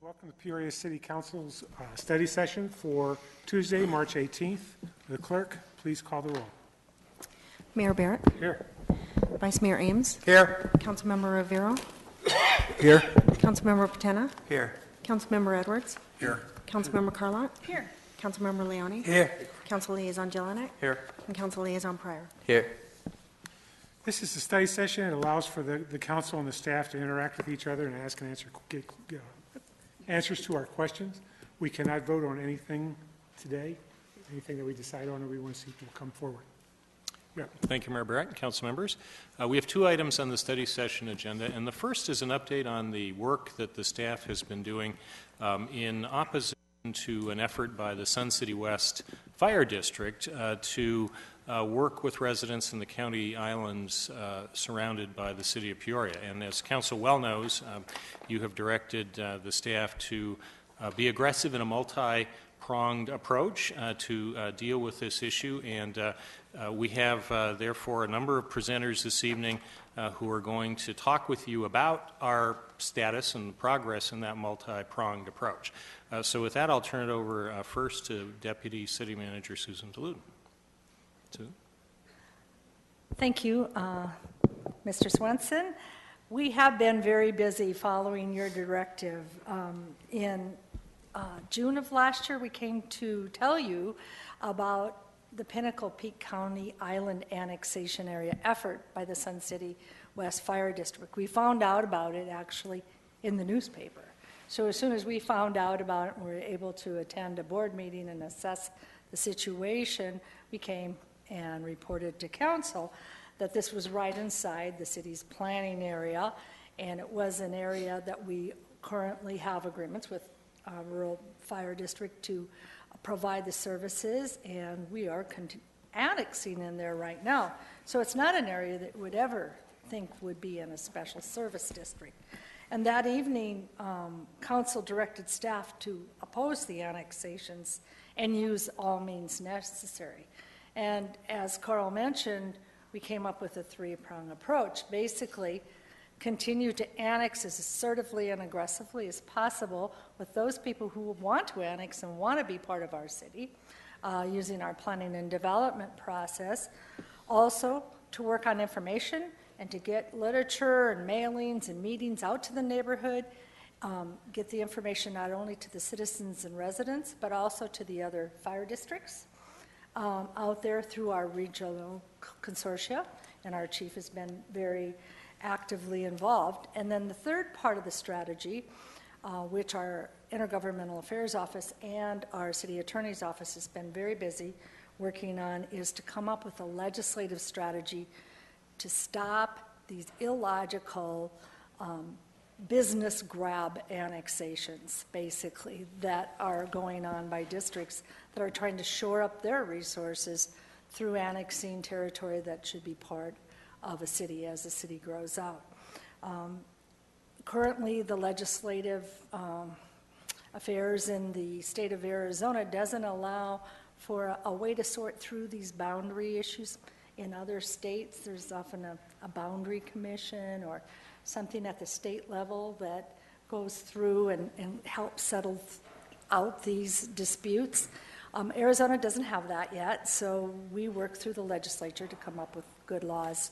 Welcome to Peoria City Council's study session for Tuesday, March 18th. The clerk, please call the roll. Mayor Barrett. Here. Vice Mayor Ames. Here. Councilmember Rivero. Here. Councilmember Patena. Here. Councilmember Edwards. Here. Councilmember Carlott. Here. Councilmember Leone. Here. Council Liaison Jelinek. Here. And Council Liaison Pryor. Here. This is the study session. It allows for the council and the staff to interact with each other and ask and answer answers to our questions. We cannot vote on anything today. Anything that we decide on, or we want to see will come forward. Yeah. Thank you, Mayor Barrett and council members. We have two items on the study session agenda, and the first is an update on the work that the staff has been doing in opposition to an effort by the Sun City West Fire District to work with residents in the county islands surrounded by the city of Peoria. And as council well knows, you have directed the staff to be aggressive in a multi-pronged approach to deal with this issue, and we have therefore a number of presenters this evening who are going to talk with you about our status and progress in that multi-pronged approach. So with that, I'll turn it over first to Deputy City Manager Susan DeLuden. Susan? Thank you, Mr. Swenson. We have been very busy following your directive. In June of last year, we came to tell you about the Pinnacle Peak County Island Annexation Area effort by the Sun City West Fire District. We found out about it actually in the newspaper. So as soon as we found out about it and were able to attend a board meeting and assess the situation, we came and reported to council that this was right inside the city's planning area, and it was an area that we currently have agreements with rural fire district to provide the services, and we are annexing in there right now. So it's not an area that would ever think would be in a special service district. And that evening, council directed staff to oppose the annexations and use all means necessary. And as Carl mentioned, we came up with a three-prong approach. Basically, continue to annex as assertively and aggressively as possible with those people who want to annex and want to be part of our city, using our planning and development process. Also, to work on information and to get literature and mailings and meetings out to the neighborhood, get the information not only to the citizens and residents, but also to the other fire districts out there through our regional consortia, and our chief has been very actively involved. And then the third part of the strategy, which our Intergovernmental Affairs Office and our City Attorney's Office has been very busy working on, is to come up with a legislative strategy to stop these illogical business grab annexations, basically, that are going on by districts that are trying to shore up their resources through annexing territory that should be part of a city as the city grows out. Currently, the legislative affairs in the state of Arizona doesn't allow for a way to sort through these boundary issues. In other states, there's often a boundary commission or something at the state level that goes through and helps settle out these disputes. Arizona doesn't have that yet, so we work through the legislature to come up with good laws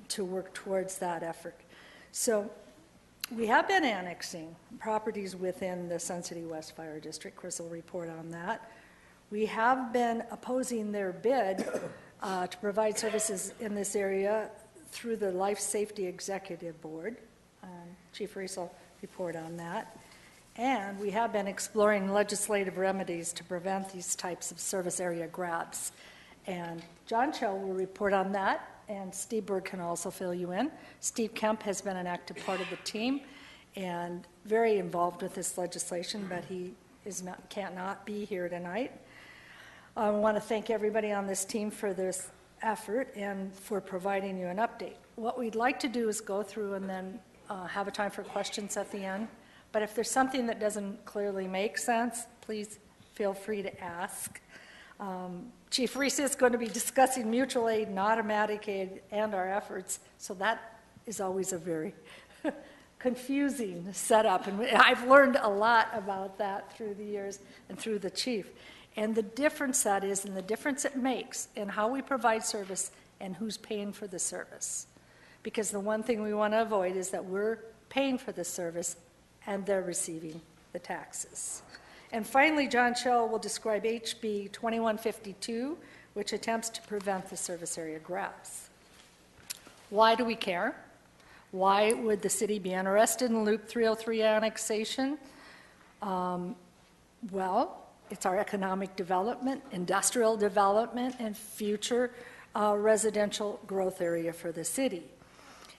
to work towards that effort. So we have been annexing properties within the Sun City West Fire District. Chris will report on that. We have been opposing their bid to provide services in this area through the Life Safety Executive Board. Chief Reese will report on that. And we have been exploring legislative remedies to prevent these types of service area grabs. And John Cho will report on that, and Steve Berg can also fill you in. Steve Kemp has been an active part of the team and very involved with this legislation, but he can't not be here tonight. I want to thank everybody on this team for this effort and for providing you an update. What we'd like to do is go through and then have a time for questions at the end. But if there's something that doesn't clearly make sense, please feel free to ask. Chief Reese is going to be discussing mutual aid and automatic aid and our efforts, so that is always a very confusing setup, and I've learned a lot about that through the years and through the chief. And the difference that is, and the difference it makes in how we provide service and who's paying for the service. Because the one thing we want to avoid is that we're paying for the service and they're receiving the taxes. And finally, John Cho will describe HB 2152, which attempts to prevent the service area grabs. Why do we care? Why would the city be interested in Loop 303 annexation? Well, it's our economic development, industrial development, and future residential growth area for the city.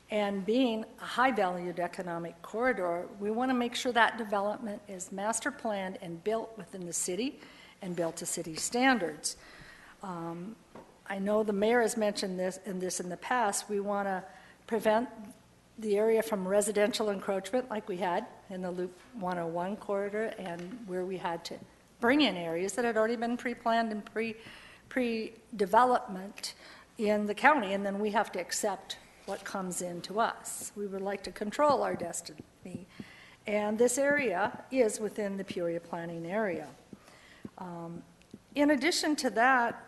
And being a high-valued economic corridor, we want to make sure that development is master planned and built within the city and built to city standards. I know the mayor has mentioned this in the past. We want to prevent the area from residential encroachment like we had in the Loop 101 corridor, and where we had to bring in areas that had already been pre-planned and pre-development in the county, and then we have to accept what comes into us. We would like to control our destiny. And this area is within the Peoria planning area. In addition to that,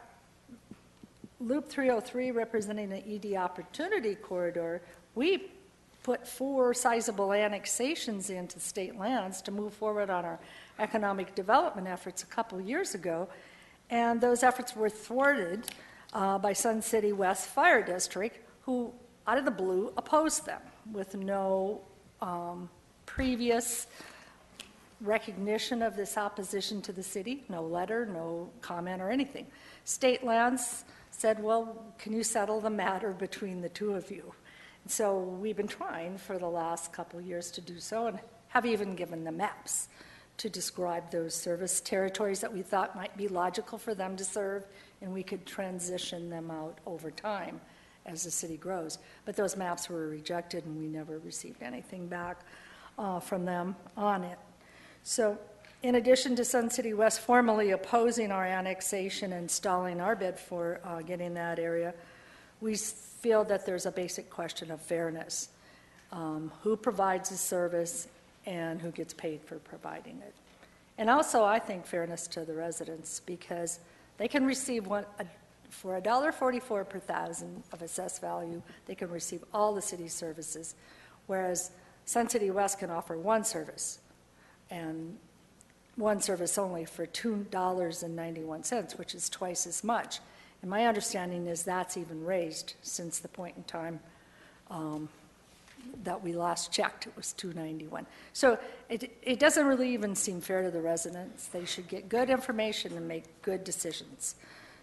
Loop 303 representing the ED Opportunity Corridor, we put 4 sizable annexations into state lands to move forward on our economic development efforts a couple years ago, and those efforts were thwarted by Sun City West Fire District, who out of the blue opposed them with no previous recognition of this opposition to the city, no letter, no comment or anything. State lands said, well, can you settle the matter between the two of you? And so we've been trying for the last couple of years to do so, and have even given them maps to describe those service territories that we thought might be logical for them to serve, and we could transition them out over time as the city grows. But those maps were rejected, and we never received anything back from them on it. So in addition to Sun City West formally opposing our annexation and stalling our bid for getting that area, we feel that there's a basic question of fairness. Who provides the service and who gets paid for providing it. And also, I think fairness to the residents, because they can receive for $1.44 per thousand of assessed value, they can receive all the city services, whereas Sun City West can offer one service, and one service only for $2.91, which is twice as much. And my understanding is that's even raised since the point in time that we last checked. It was $2.91. So it doesn't really even seem fair to the residents. They should get good information and make good decisions.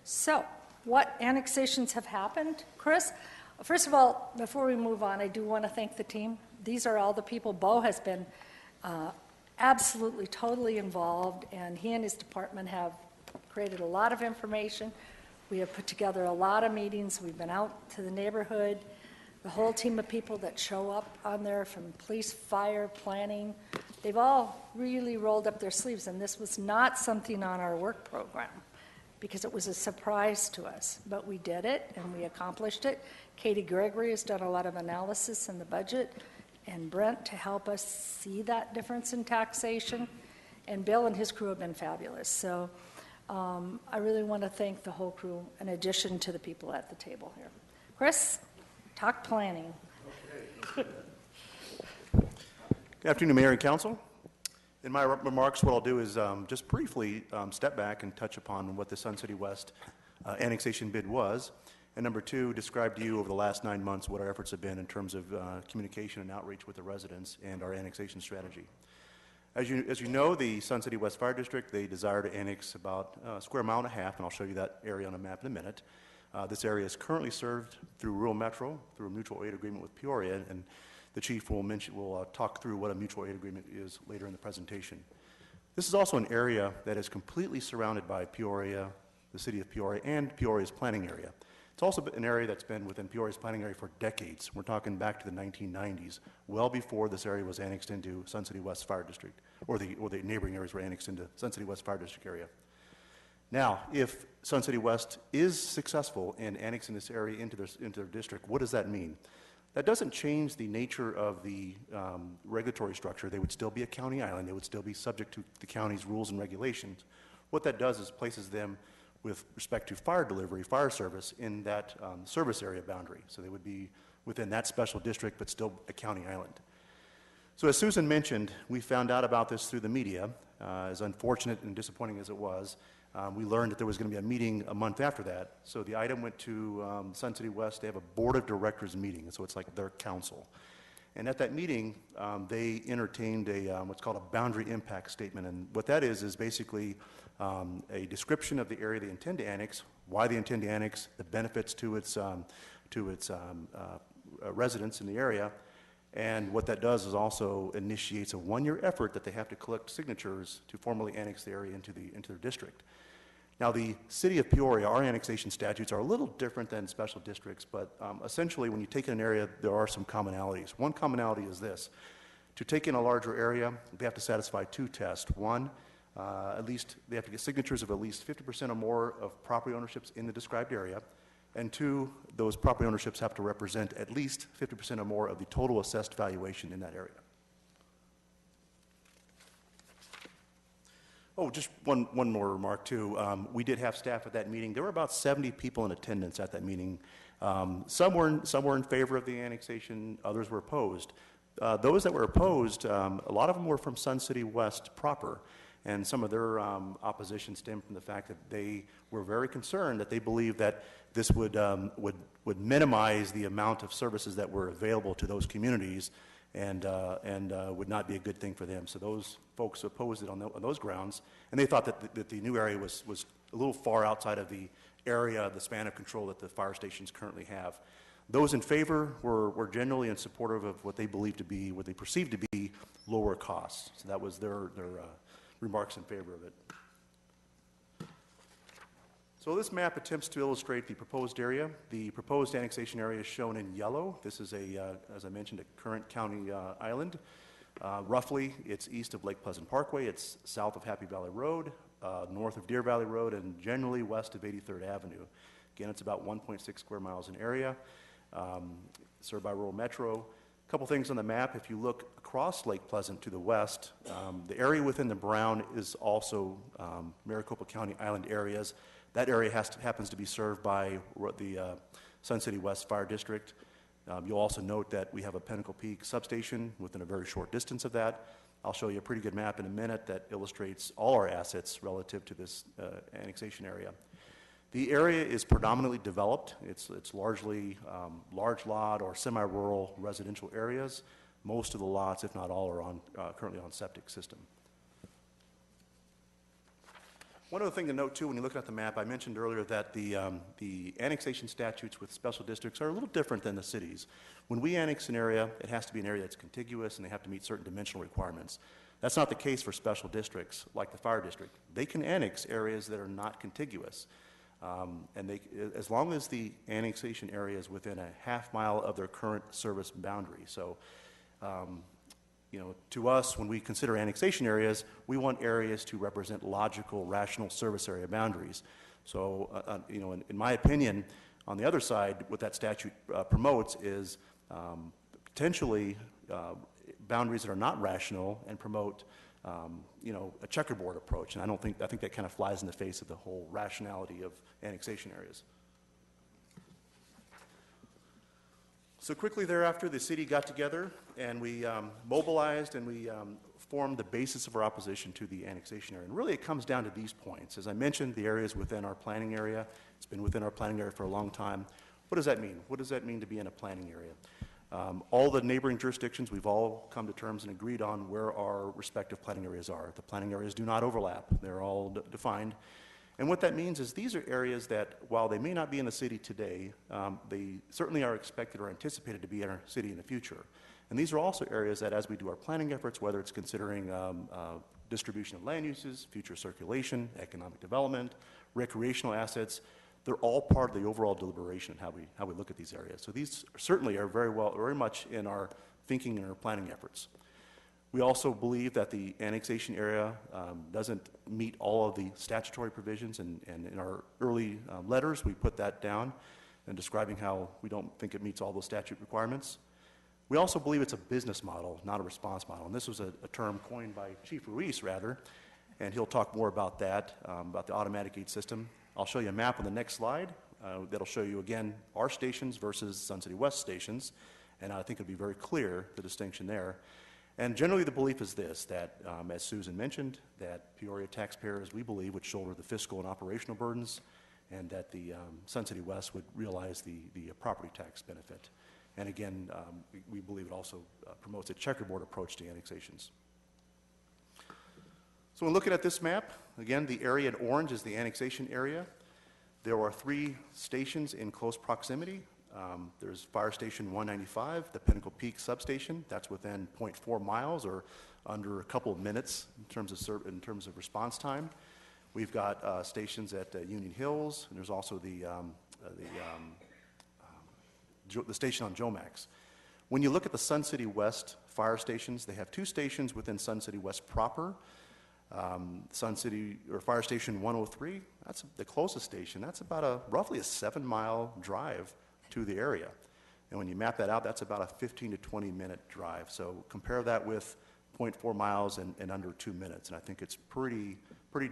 So what annexations have happened, Chris? First of all, before we move on, I do want to thank the team. These are all the people. Bo has been absolutely, totally involved, and he and his department have created a lot of information. We have put together a lot of meetings. We've been out to the neighborhood. The whole team of people that show up on there, from police, fire, planning, they've all really rolled up their sleeves, and this was not something on our work program because it was a surprise to us, but we did it and we accomplished it. Katie Gregory has done a lot of analysis in the budget, and Brent to help us see that difference in taxation, and Bill and his crew have been fabulous. So I really want to thank the whole crew in addition to the people at the table here. Chris? Talk planning. Good afternoon, Mayor and Council. In my remarks, what I'll do is just briefly step back and touch upon what the Sun City West annexation bid was, and number two, describe to you over the last 9 months what our efforts have been in terms of communication and outreach with the residents and our annexation strategy. As you know, the Sun City West Fire District, they desire to annex about a square mile and a half, and I'll show you that area on a map in a minute. This area is currently served through Rural Metro, through a mutual aid agreement with Peoria, and the chief will talk through what a mutual aid agreement is later in the presentation. This is also an area that is completely surrounded by Peoria, the city of Peoria, and Peoria's planning area. It's also an area that's been within Peoria's planning area for decades. We're talking back to the 1990s, well before this area was annexed into Sun City West Fire District, or the neighboring areas were annexed into Sun City West Fire District area. Now, if Sun City West is successful in annexing this area into their district, what does that mean? That doesn't change the nature of the regulatory structure. They would still be a county island. They would still be subject to the county's rules and regulations. What that does is places them with respect to fire delivery, fire service, in that service area boundary. So they would be within that special district, but still a county island. So as Susan mentioned, we found out about this through the media. As unfortunate and disappointing as it was, we learned that there was going to be a meeting a month after that. So the item went to Sun City West. They have a board of directors meeting, so it's like their council. And at that meeting, they entertained what's called a boundary impact statement. And what that is basically a description of the area they intend to annex, why they intend to annex, the benefits to its residents in the area. And what that does is also initiates a one-year effort that they have to collect signatures to formally annex the area into their district. Now, the city of Peoria, our annexation statutes are a little different than special districts, but essentially when you take in an area, there are some commonalities. One commonality is this. To take in a larger area, they have to satisfy two tests. One, at least they have to get signatures of at least 50% or more of property ownerships in the described area. And two, those property ownerships have to represent at least 50% or more of the total assessed valuation in that area. Oh, just one more remark too. We did have staff at that meeting. There were about 70 people in attendance at that meeting. Some were in favor of the annexation, others were opposed. Those that were opposed, a lot of them were from Sun City West proper. And some of their opposition stemmed from the fact that they were very concerned that they believed that this would minimize the amount of services that were available to those communities and would not be a good thing for them. So those folks opposed it on those grounds, and they thought that the new area was a little far outside of the area, the span of control that the fire stations currently have. Those in favor were generally in supportive of what they believed to be, what they perceived to be lower costs. So that was their remarks in favor of it. So this map attempts to illustrate the proposed area. The proposed annexation area is shown in yellow. This is as I mentioned, a current county island. Roughly, it's east of Lake Pleasant Parkway. It's south of Happy Valley Road, north of Deer Valley Road, and generally west of 83rd Avenue. Again, it's about 1.6 square miles in area, served by Rural Metro. A couple things on the map. If you look across Lake Pleasant to the west, the area within the brown is also Maricopa County Island areas. That area happens to be served by the Sun City West Fire District. You'll also note that we have a Pinnacle Peak substation within a very short distance of that. I'll show you a pretty good map in a minute that illustrates all our assets relative to this annexation area. The area is predominantly developed. It's largely large lot or semi-rural residential areas. Most of the lots, if not all, are currently on septic system. One other thing to note too, when you look at the map, I mentioned earlier that the annexation statutes with special districts are a little different than the cities. When we annex an area, it has to be an area that's contiguous and they have to meet certain dimensional requirements. That's not the case for special districts like the fire district. They can annex areas that are not contiguous. And as long as the annexation area is within a half mile of their current service boundary. So, to us, when we consider annexation areas, we want areas to represent logical, rational service area boundaries. So, in my opinion, on the other side, what that statute promotes is potentially boundaries that are not rational and promote a checkerboard approach, and I think that kind of flies in the face of the whole rationality of annexation areas. So quickly thereafter, the city got together and we mobilized and we formed the basis of our opposition to the annexation area. And really it comes down to these points. As I mentioned, the area is within our planning area. It's been within our planning area for a long time. What does that mean? What does that mean to be in a planning area? All the neighboring jurisdictions, we've all come to terms and agreed on where our respective planning areas are. The planning areas do not overlap. They're all defined. And what that means is these are areas that, while they may not be in the city today, they certainly are expected or anticipated to be in our city in the future. And these are also areas that, as we do our planning efforts, whether it's considering distribution of land uses, future circulation, economic development, recreational assets, they're all part of the overall deliberation of how we look at these areas. So these certainly are very much in our thinking and our planning efforts. We also believe that the annexation area doesn't meet all of the statutory provisions, and in our early letters we put that down. and describing how we don't think it meets all those statute requirements. We also believe it's a business model, not a response model. And this was a term coined by Chief Ruiz, rather, and he'll talk more about that, about the automatic gate system. I'll show you a map on the next slide that'll show you, again, our stations versus Sun City West stations, and I think it'll be very clear, the distinction there. And generally, the belief is this, that, as Susan mentioned, that Peoria taxpayers, we believe, would shoulder the fiscal and operational burdens, and that the Sun City West would realize the property tax benefit. And again, we believe it also promotes a checkerboard approach to annexations. So when looking at this map, again, the area in orange is the annexation area. There are 3 stations in close proximity. There's Fire Station 195, the Pinnacle Peak substation. That's within 0.4 miles or under a couple of minutes in terms of response time. We've got stations at Union Hills, and there's also the station on Jomax. When you look at the Sun City West fire stations, they have 2 stations within Sun City West proper. Sun City, or Fire Station 103, that's the closest station. That's about roughly a 7-mile drive to the area. And when you map that out, that's about a 15 to 20 minute drive. So compare that with 0.4 miles and under 2 minutes. And I think it's pretty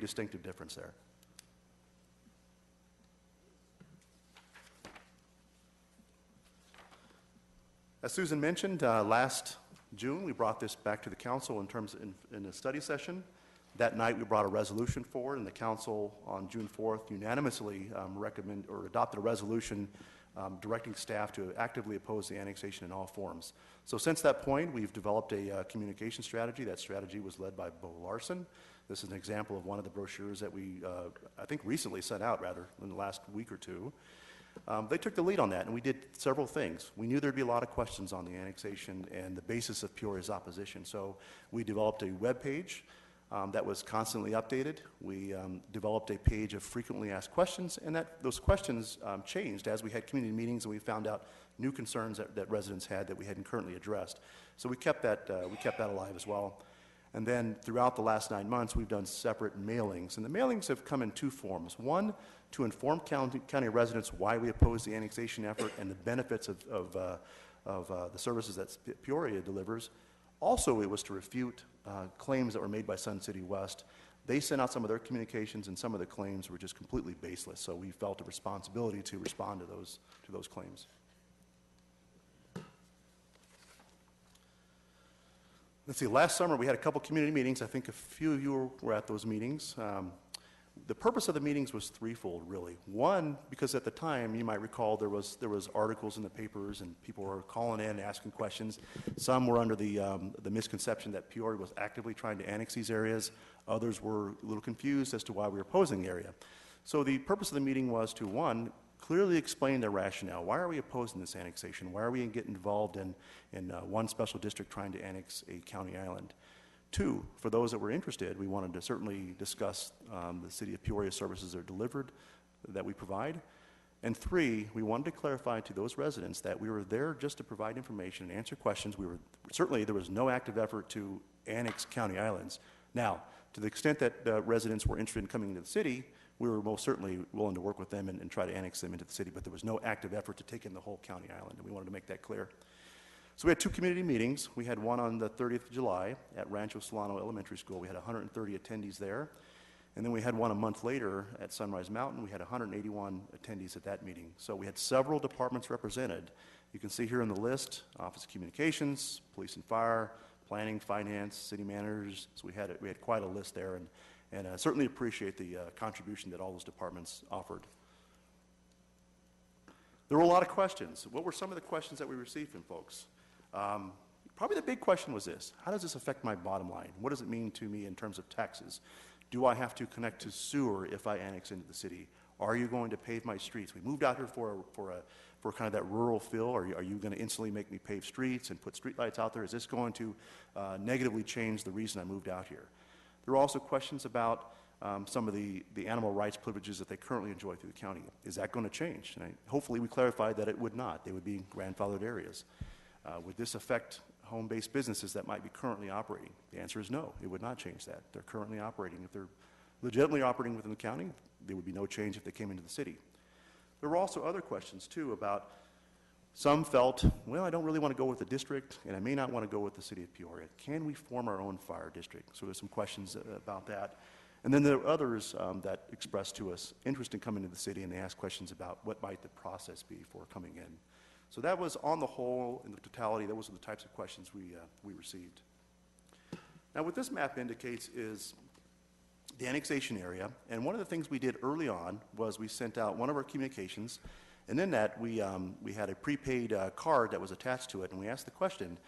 distinctive difference there. As Susan mentioned, last June, we brought this back to the council in a study session. That night, we brought a resolution forward, and the council on June 4th unanimously adopted a resolution directing staff to actively oppose the annexation in all forms. So since that point, we've developed a communication strategy. That strategy was led by Bo Larson. This is an example of one of the brochures that we, I think, recently sent out, rather, in the last week or two. They took the lead on that, and we did several things. We knew there'd be a lot of questions on the annexation and the basis of Peoria's opposition, so we developed a web page that was constantly updated. We developed a page of frequently asked questions, and those questions changed as we had community meetings and we found out new concerns that residents had that we hadn't currently addressed. So we kept that alive as well. And then throughout the last 9 months, we've done separate mailings, and the mailings have come in 2 forms. One, to inform county residents why we oppose the annexation effort and the benefits of the services that Peoria delivers. Also, it was to refute claims that were made by Sun City West. They sent out some of their communications, and some of the claims were just completely baseless, so we felt a responsibility to respond to those claims. Let's see, last summer we had a couple community meetings. I think a few of you were at those meetings. The purpose of the meetings was threefold, really. One, because at the time, you might recall, there was articles in the papers and people were calling in, asking questions. Some were under the misconception that Peoria was actively trying to annex these areas. Others were a little confused as to why we were opposing the area. So the purpose of the meeting was to, one, clearly explain the rationale. Why are we opposing this annexation? Why are we getting involved in one special district trying to annex a county island? 2, for those that were interested, we wanted to certainly discuss the City of Peoria services that are delivered, that we provide. And 3, we wanted to clarify to those residents that we were there just to provide information and answer questions. Certainly there was no active effort to annex county islands. Now, to the extent that residents were interested in coming into the city, we were most certainly willing to work with them and try to annex them into the city, but there was no active effort to take in the whole county island, and we wanted to make that clear. So we had 2 community meetings. We had one on the 30th of July at Rancho Solano Elementary School. We had 130 attendees there. And then we had one a month later at Sunrise Mountain. We had 181 attendees at that meeting. So we had several departments represented. You can see here in the list, Office of Communications, Police and Fire, Planning, Finance, City Managers. So we had quite a list there, and I certainly appreciate the contribution that all those departments offered. There were a lot of questions. What were some of the questions that we received from folks? Probably the big question was this: how does this affect my bottom line? What does it mean to me in terms of taxes? Do I have to connect to sewer if I annex into the city? Are you going to pave my streets? We moved out here for kind of that rural feel. Are you going to instantly make me pave streets and put streetlights out there? Is this going to negatively change the reason I moved out here? There were also questions about some of the animal rights privileges that they currently enjoy through the county. Is that going to change? And hopefully we clarified that it would not. They would be grandfathered areas. Would this affect home-based businesses that might be currently operating? The answer is no. It would not change that. They're currently operating. If they're legitimately operating within the county, there would be no change if they came into the city. There were also other questions, too, about some felt, well, I don't really want to go with the district, and I may not want to go with the city of Peoria. Can we form our own fire district? So there's some questions about that. And then there were others that expressed to us interest in coming to the city, and they asked questions about what might the process be for coming in. So that was, on the whole, in the totality, those are the types of questions we received. Now, what this map indicates is the annexation area, and one of the things we did early on was we sent out one of our communications, and in that we had a prepaid card that was attached to it, and we asked the question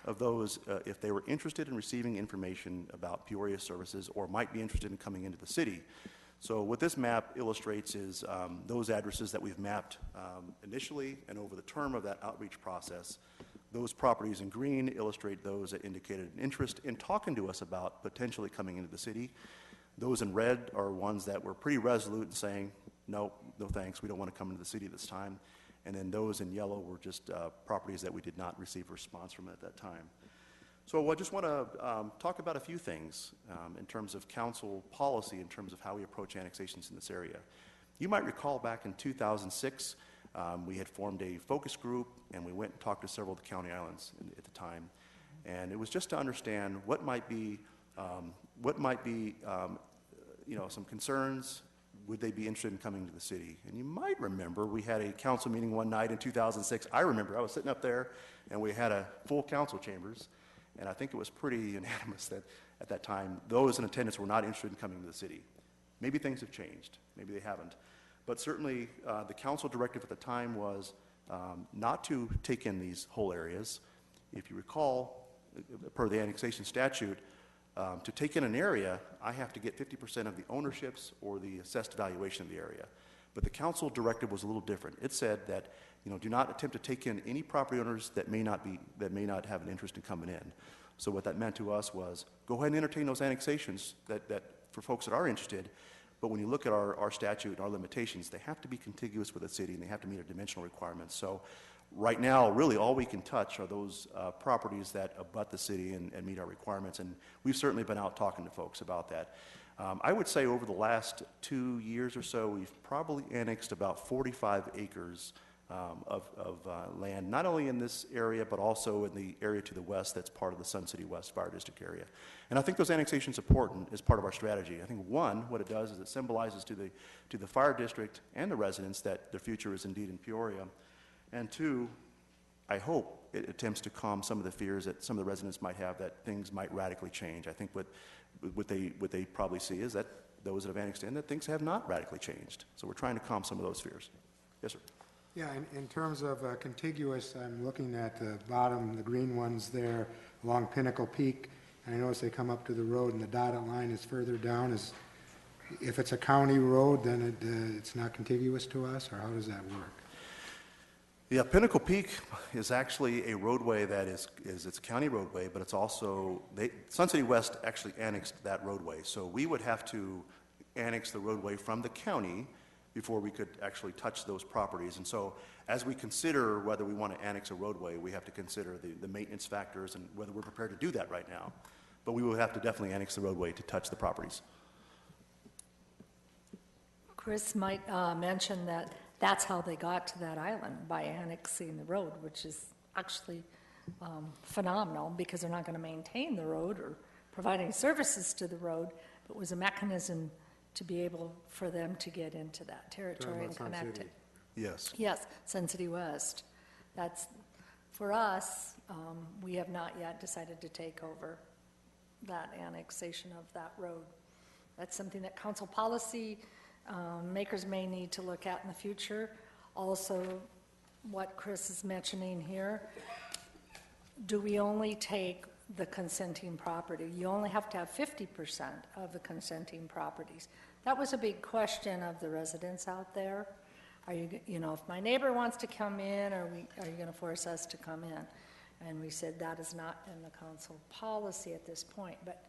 of those if they were interested in receiving information about Peoria services or might be interested in coming into the city. So what this map illustrates is those addresses that we've mapped initially and over the term of that outreach process. Those properties in green illustrate those that indicated an interest in talking to us about potentially coming into the city. Those in red are ones that were pretty resolute in saying, no thanks, we don't want to come into the city this time. And then those in yellow were just properties that we did not receive a response from at that time. So I just want to talk about a few things in terms of council policy, in terms of how we approach annexations in this area. You might recall back in 2006, we had formed a focus group, and we went and talked to several of the county islands at the time. And it was just to understand what might be some concerns. Would they be interested in coming to the city? And you might remember we had a council meeting one night in 2006. I remember I was sitting up there, and we had a full council chambers, and I think it was pretty unanimous that at that time those in attendance were not interested in coming to the city. Maybe things have changed. Maybe they haven't. But certainly the council directive at the time was not to take in these whole areas. If you recall, per the annexation statute, to take in an area, I have to get 50% of the ownerships or the assessed valuation of the area. But the council directive was a little different. It said that, do not attempt to take in any property owners that may not have an interest in coming in. So what that meant to us was, go ahead and entertain those annexations that for folks that are interested. But when you look at our statute and our limitations, they have to be contiguous with the city, and they have to meet our dimensional requirements. So right now, really, all we can touch are those properties that abut the city and meet our requirements, and we've certainly been out talking to folks about that. I would say over the last 2 years or so, we've probably annexed about 45 acres of land, not only in this area, but also in the area to the west that's part of the Sun City West Fire District area. And I think those annexations are important as part of our strategy. I think, one, what it does is it symbolizes to the fire district and the residents that their future is indeed in Peoria. And two, I hope it attempts to calm some of the fears that some of the residents might have that things might radically change. I think what they probably see is that those that have annexed in, that things have not radically changed. So we're trying to calm some of those fears. Yes, sir. Yeah, in terms of contiguous, I'm looking at the bottom, the green ones there along Pinnacle Peak. And I notice they come up to the road and the dotted line is further down. If it's a county road, then it's not contiguous to us, or how does that work? Yeah, Pinnacle Peak is actually a roadway that it's a county roadway, but it's also, Sun City West actually annexed that roadway. So we would have to annex the roadway from the county before we could actually touch those properties. And so as we consider whether we want to annex a roadway, we have to consider the maintenance factors and whether we're prepared to do that right now. But we would have to definitely annex the roadway to touch the properties. Chris might mention that that's how they got to that island, by annexing the road, which is actually phenomenal, because they're not going to maintain the road or provide any services to the road, but was a mechanism to be able for them to get into that territory and connect it. Yes. Yes, Sun City West. That's, for us, we have not yet decided to take over that annexation of that road. That's something that council policy makers may need to look at in the future. Also, what Chris is mentioning here, do we only take the consenting property? You only have to have 50% of the consenting properties. That was a big question of the residents out there. Are you, if my neighbor wants to come in, are you going to force us to come in? And we said that is not in the council policy at this point, but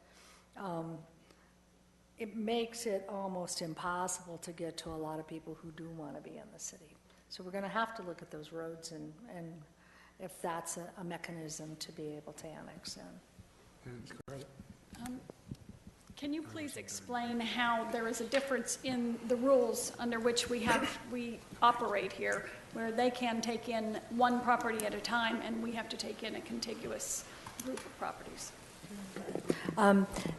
it makes it almost impossible to get to a lot of people who do want to be in the city. So we're going to have to look at those roads and if that's a mechanism to be able to annex in. Can you please explain how there is a difference in the rules under which we operate here, where they can take in one property at a time and we have to take in a contiguous group of properties?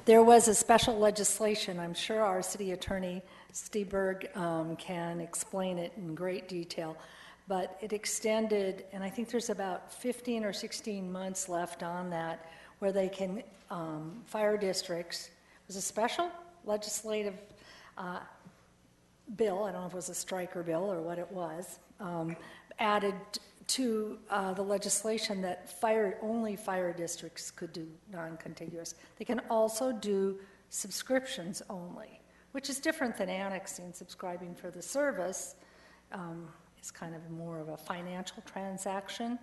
There was a special legislation, I'm sure our city attorney, Steve Berg, can explain it in great detail, but it extended, and I think there's about 15 or 16 months left on that, where they can, fire districts, it was a special legislative bill, I don't know if it was a striker bill or what it was, added to the legislation that only fire districts could do non-contiguous. They can also do subscriptions only, which is different than annexing. Subscribing for the service is kind of more of a financial transaction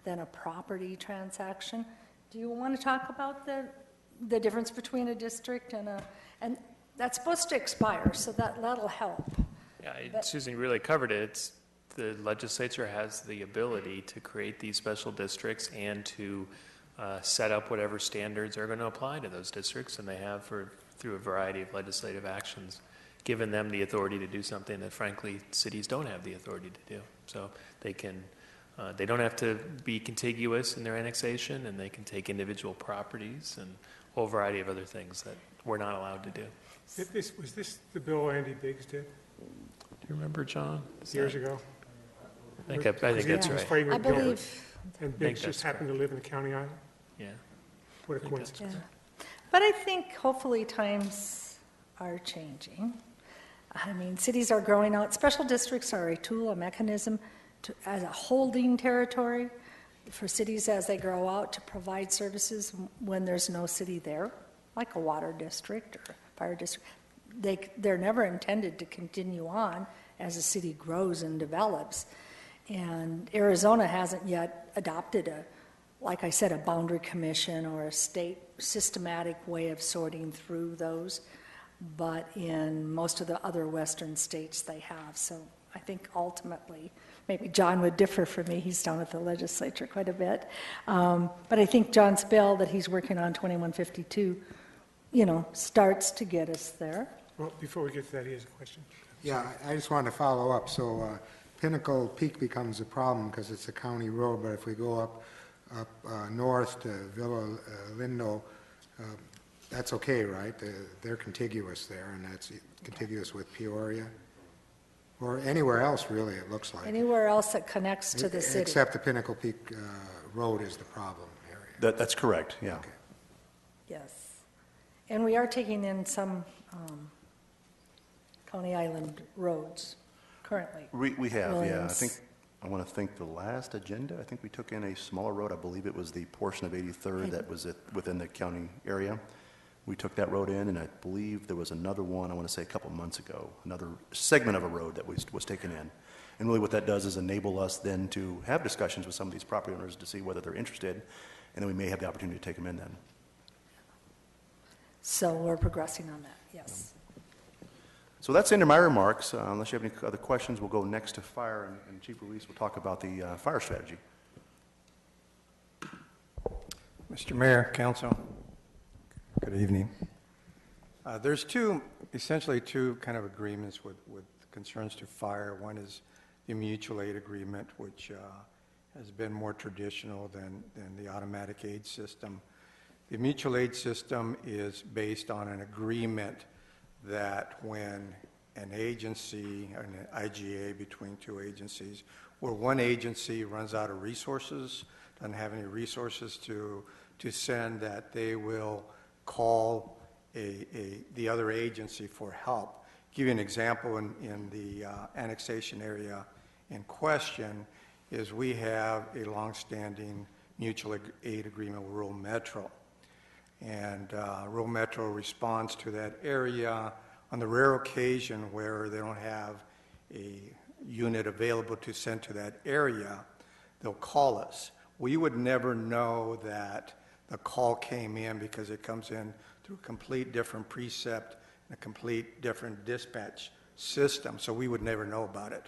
than a property transaction. Do you want to talk about the difference between a district and that's supposed to expire, so that'll help. Yeah, Susan really covered it. The legislature has the ability to create these special districts and to set up whatever standards are going to apply to those districts, and they have through a variety of legislative actions, given them the authority to do something that, frankly, cities don't have the authority to do. So they can, they don't have to be contiguous in their annexation, and they can take individual properties and a whole variety of other things that we're not allowed to do. Was this the bill Andy Biggs did Do you remember, John? years ago? I think that's He was right. fighting I with Gilbert, believe, and Biggs that's just happened to live in the county island. Yeah. What a think that's coincidence. Yeah. But I think hopefully times are changing. I mean, cities are growing out. Special districts are a tool, a mechanism as a holding territory for cities as they grow out to provide services when there's no city there, like a water district or a fire district. They're never intended to continue on as a city grows and develops. And Arizona hasn't yet adopted like I said, a boundary commission or a state systematic way of sorting through those. But in most of the other western states, they have. So I think ultimately, maybe John would differ from me. He's down at the legislature quite a bit. But I think John's bill that he's working on, 2152, starts to get us there. Well, before we get to that, he has a question. Yeah, I just wanted to follow up. So Pinnacle Peak becomes a problem because it's a county road, but if we go up north to Villa Lindo, that's okay, right? They're contiguous there, and that's contiguous with Peoria? Or anywhere else, really, it looks like. Anywhere else that connects to the city. Except the Pinnacle Peak Road is the problem area. That's correct, yeah. Okay. Yes. And we are taking in some County Island roads currently. We have, yeah. Williams. I want to think the last agenda, I think we took in a smaller road. I believe it was the portion of 83rd that was within the county area. We took that road in, and I believe there was another one, I want to say a couple months ago, another segment of a road that was taken in. And really what that does is enable us then to have discussions with some of these property owners to see whether they're interested, and then we may have the opportunity to take them in then. So we're progressing on that, yes. So that's the end of my remarks. Unless you have any other questions, we'll go next to fire, and Chief Ruiz will talk about the fire strategy. Mr. Mayor, Council, good evening. There's essentially two kind of agreements with concerns to fire. One is the mutual aid agreement, which has been more traditional than the automatic aid system. The mutual aid system is based on an agreement that when an agency, an IGA between two agencies, where one agency runs out of resources, doesn't have any resources to send, that they will call the other agency for help. Give you an example in the annexation area in question is we have a longstanding mutual aid agreement with Rural Metro. And Rural Metro responds to that area on the rare occasion where they don't have a unit available to send to that area, they'll call us. We would never know that the call came in because it comes in through a complete different precept and a complete different dispatch system, so we would never know about it.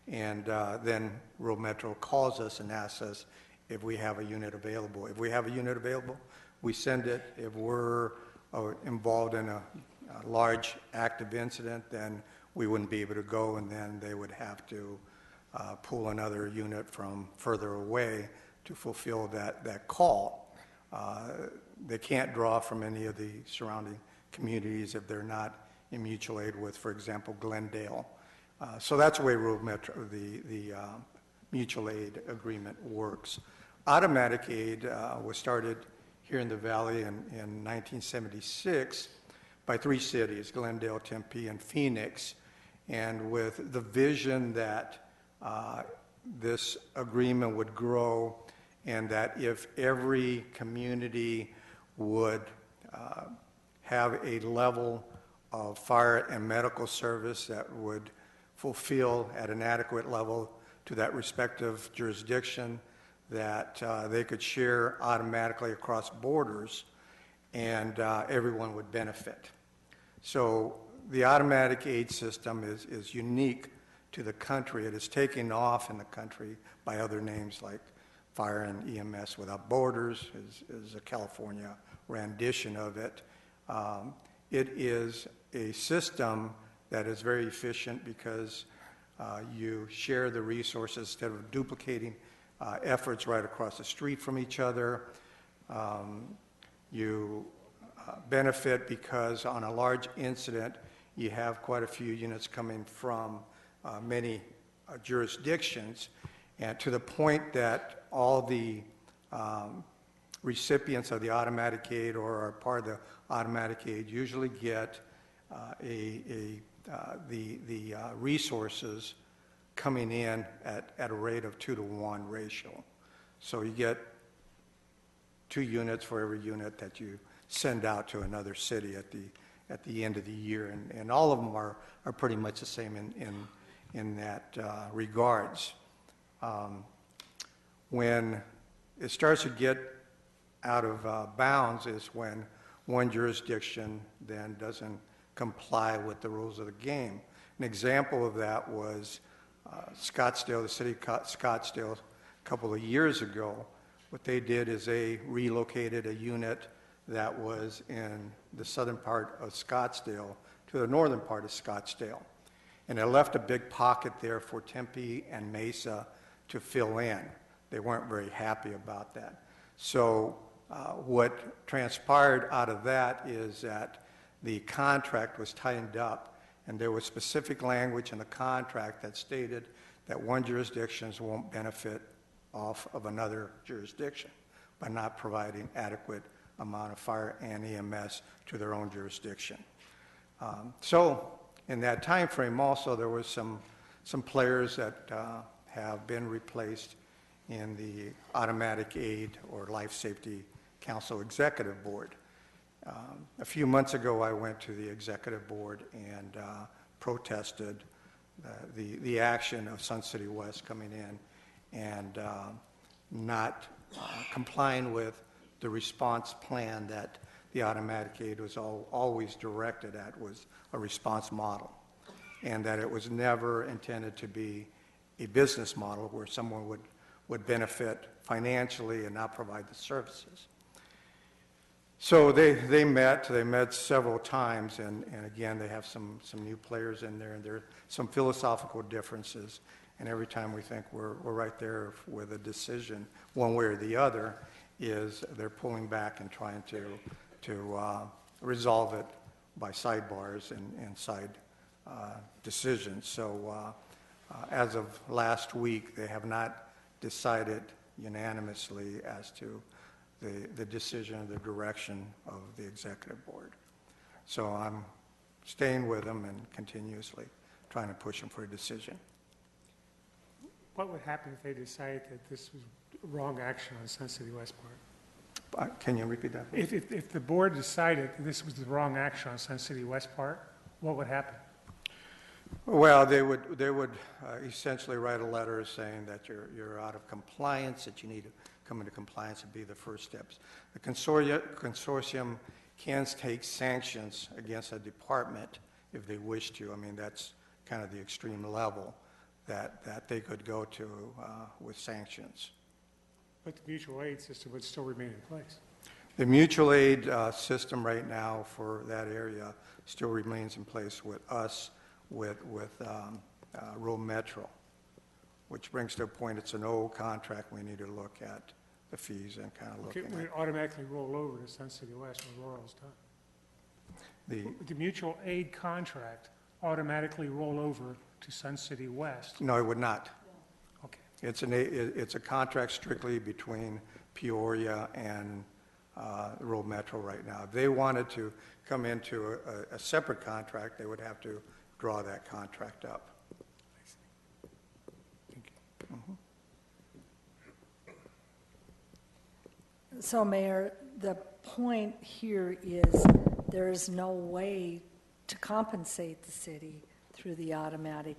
And then Rural Metro calls us and asks us if we have a unit available. If we have a unit available, we send it. If we're involved in a large active incident, then we wouldn't be able to go, and then they would have to pull another unit from further away to fulfill that call. They can't draw from any of the surrounding communities if they're not in mutual aid with, for example, Glendale. So that's the way rural metro, the mutual aid agreement works. Automatic aid was started here in the Valley in 1976 by 3 cities, Glendale, Tempe, and Phoenix, and with the vision that this agreement would grow and that if every community would have a level of fire and medical service that would fulfill at an adequate level to that respective jurisdiction, that they could share automatically across borders, and everyone would benefit. So the automatic aid system is unique to the country. It is taking off in the country by other names like Fire and EMS Without Borders is a California rendition of it. It is a system that is very efficient because you share the resources instead of duplicating efforts right across the street from each other. You benefit because on a large incident, you have quite a few units coming from many jurisdictions, and to the point that all the recipients of the automatic aid or are part of the automatic aid usually get the resources coming in at a rate of 2-to-1 ratio. So you get 2 units for every unit that you send out to another city at the end of the year, and all of them are pretty much the same in that regards. When it starts to get out of bounds is when one jurisdiction then doesn't comply with the rules of the game. An example of that was Scottsdale, the city of Scottsdale, a couple of years ago. What they did is they relocated a unit that was in the southern part of Scottsdale to the northern part of Scottsdale. And it left a big pocket there for Tempe and Mesa to fill in. They weren't very happy about that. So what transpired out of that is that the contract was tightened up, and there was specific language in the contract that stated that one jurisdiction won't benefit off of another jurisdiction by not providing adequate amount of fire and EMS to their own jurisdiction. So in that time frame also, there was some players that have been replaced in the Automatic Aid or Life Safety Council Executive Board. A few months ago, I went to the Executive Board and protested the action of Sun City West coming in and not complying with the response plan that the Automatic Aid was always directed at, was a response model, and that it was never intended to be a business model where someone would benefit financially and not provide the services. So they met several times, and again, they have some new players in there, and there are some philosophical differences, and every time we think we're right there with a decision, one way or the other, is they're pulling back and trying to resolve it by sidebars and side decisions. So as of last week, they have not decided unanimously as to the decision or the direction of the Executive Board. So I'm staying with them and continuously trying to push them for a decision. What would happen if they decided that this was wrong action on Sun City West part? Can you repeat that? If the board decided that this was the wrong action on Sun City West part, what would happen? Well, they would essentially write a letter saying that you're out of compliance, that you need to come into compliance and be the first steps. The consortium can take sanctions against a department if they wish to. I mean, that's kind of the extreme level that they could go to with sanctions. But the mutual aid system would still remain in place. The mutual aid system right now for that area still remains in place with us, with Rural Metro, which brings to a point, it's an old contract. We need to look at the fees and kind of look Okay, at we automatically roll over to Sun City West when Laurel's done. The mutual aid contract automatically roll over to Sun City West. No, it would not. Okay. It's a contract strictly between Peoria and Rural Metro right now. If they wanted to come into a separate contract, they would have to draw that contract up. Thank you. So, Mayor, the point here is there is no way to compensate the city through the automatic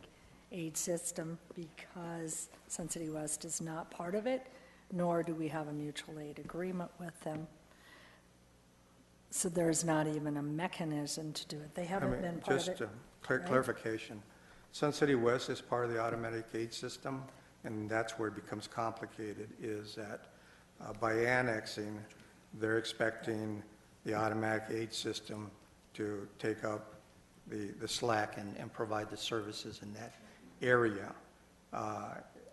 aid system because Sun City West is not part of it, nor do we have a mutual aid agreement with them. So there's not even a mechanism to do it. They haven't been part of it. Just clarification. Sun City West is part of the automatic aid system, and that's where it becomes complicated, is that by annexing, they're expecting the automatic aid system to take up the slack and provide the services in that area.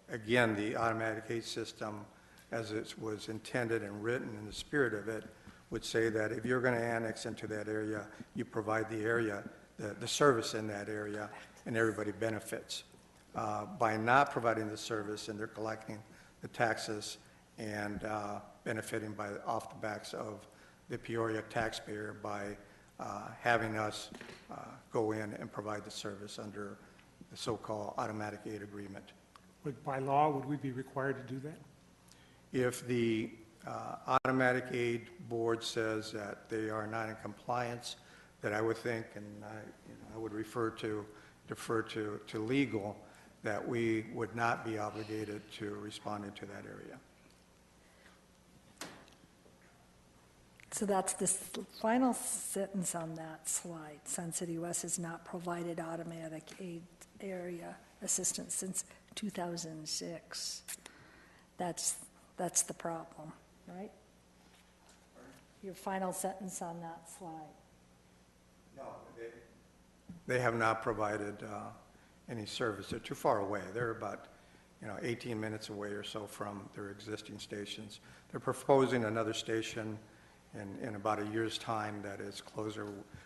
Again, the automatic aid system, as it was intended and written in the spirit of it, would say that if you're going to annex into that area, you provide the area, the service in that area, and everybody benefits. By not providing the service, and they're collecting the taxes and benefiting off the backs of the Peoria taxpayer by having us go in and provide the service under the so-called automatic aid agreement. By law, would we be required to do that? If the automatic aid board says that they are not in compliance, that I would think, and I would defer to legal, that we would not be obligated to respond into that area. So that's the final sentence on that slide. Sun City West has not provided automatic aid area assistance since 2006. That's the problem, right? Your final sentence on that slide. No, they have not provided any service. They're too far away. They're about 18 minutes away or so from their existing stations. They're proposing another station in about a year's time that is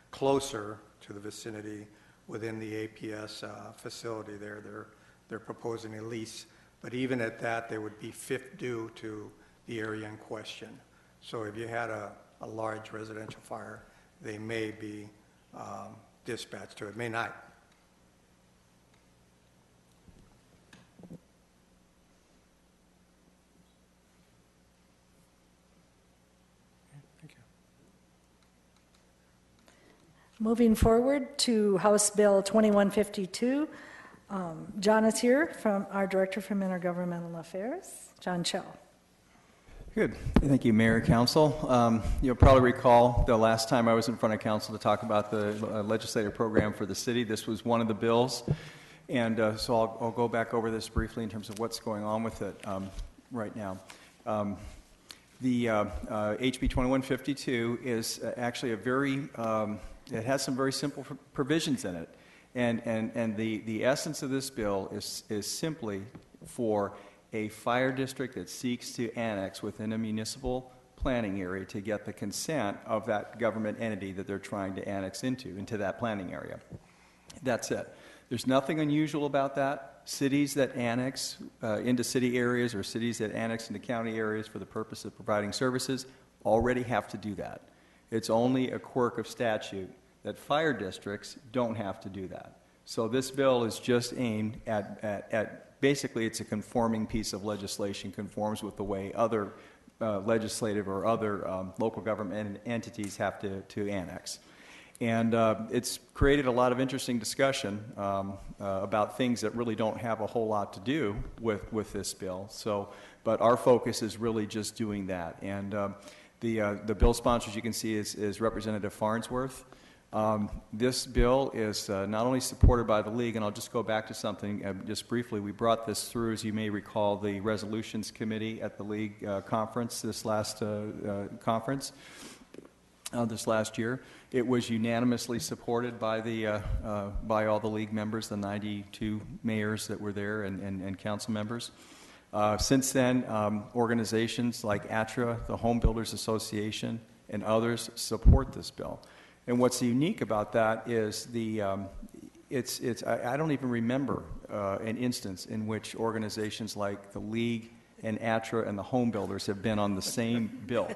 closer to the vicinity within the APS facility there. They're proposing a lease, but even at that, they would be fifth due to the area in question. So if you had a large residential fire, they may be dispatched to it, may not. Thank you. Moving forward to House Bill 2152, John is here, from our Director from Intergovernmental Affairs, John Cho. Good. Thank you, Mayor, Council. You'll probably recall the last time I was in front of Council to talk about the legislative program for the city. This was one of the bills, and so I'll go back over this briefly in terms of what's going on with it right now. The HB 2152 is actually a very, it has some very simple provisions in it, and the essence of this bill is simply for a fire district that seeks to annex within a municipal planning area to get the consent of that government entity that they're trying to annex into that planning area. That's it. There's nothing unusual about that. Cities that annex into city areas or cities that annex into county areas for the purpose of providing services already have to do that. It's only a quirk of statute that fire districts don't have to do that. So this bill is just aimed at basically, it's a conforming piece of legislation, conforms with the way other legislative or other local government entities have to annex. And it's created a lot of interesting discussion about things that really don't have a whole lot to do with this bill. So, but our focus is really just doing that. And the bill sponsors, you can see, is Representative Farnsworth, This bill is not only supported by the league, and I'll just go back to something just briefly. We brought this through, as you may recall, the Resolutions Committee at the league conference, this last this last year. It was unanimously supported by by all the league members, the 92 mayors that were there and council members. Since then, organizations like ATRA, the Home Builders Association, and others support this bill. And what's unique about that is I don't even remember an instance in which organizations like the League and ATRA and the Home Builders have been on the same bill.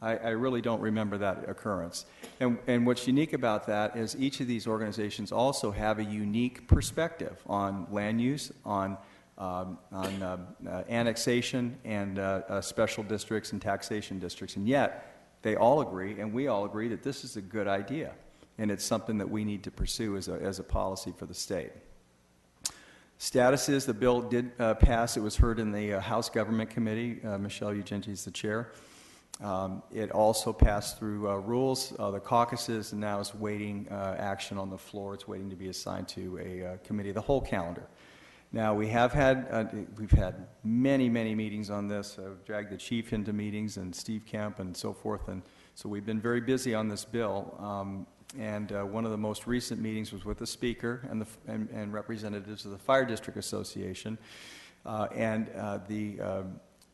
I really don't remember that occurrence. And what's unique about that is each of these organizations also have a unique perspective on land use, on annexation and special districts and taxation districts. And yet, they all agree, and we all agree, that this is a good idea, and it's something that we need to pursue as a policy for the state. Status is the bill did pass. It was heard in the House Government Committee. Michelle Ugenti is the chair. It also passed through rules, the caucuses, and now is waiting action on the floor. It's waiting to be assigned to a committee, the whole calendar. Now, we've had many meetings on this. I've dragged the chief into meetings and Steve Kemp and so forth, and so we've been very busy on this bill. One of the most recent meetings was with the speaker and representatives of the Fire District Association, the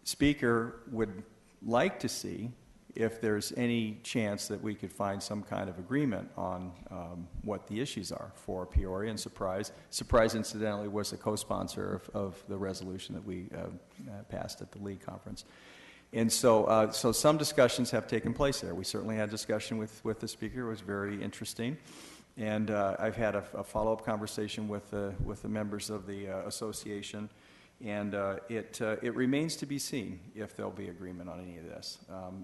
speaker would like to see if there's any chance that we could find some kind of agreement on what the issues are for Peoria. And Surprise, incidentally, was a co-sponsor of the resolution that we passed at the league conference. And so some discussions have taken place there. We certainly had discussion with the speaker. It was very interesting. And I've had a follow-up conversation with the members of the association. And it remains to be seen if there'll be agreement on any of this.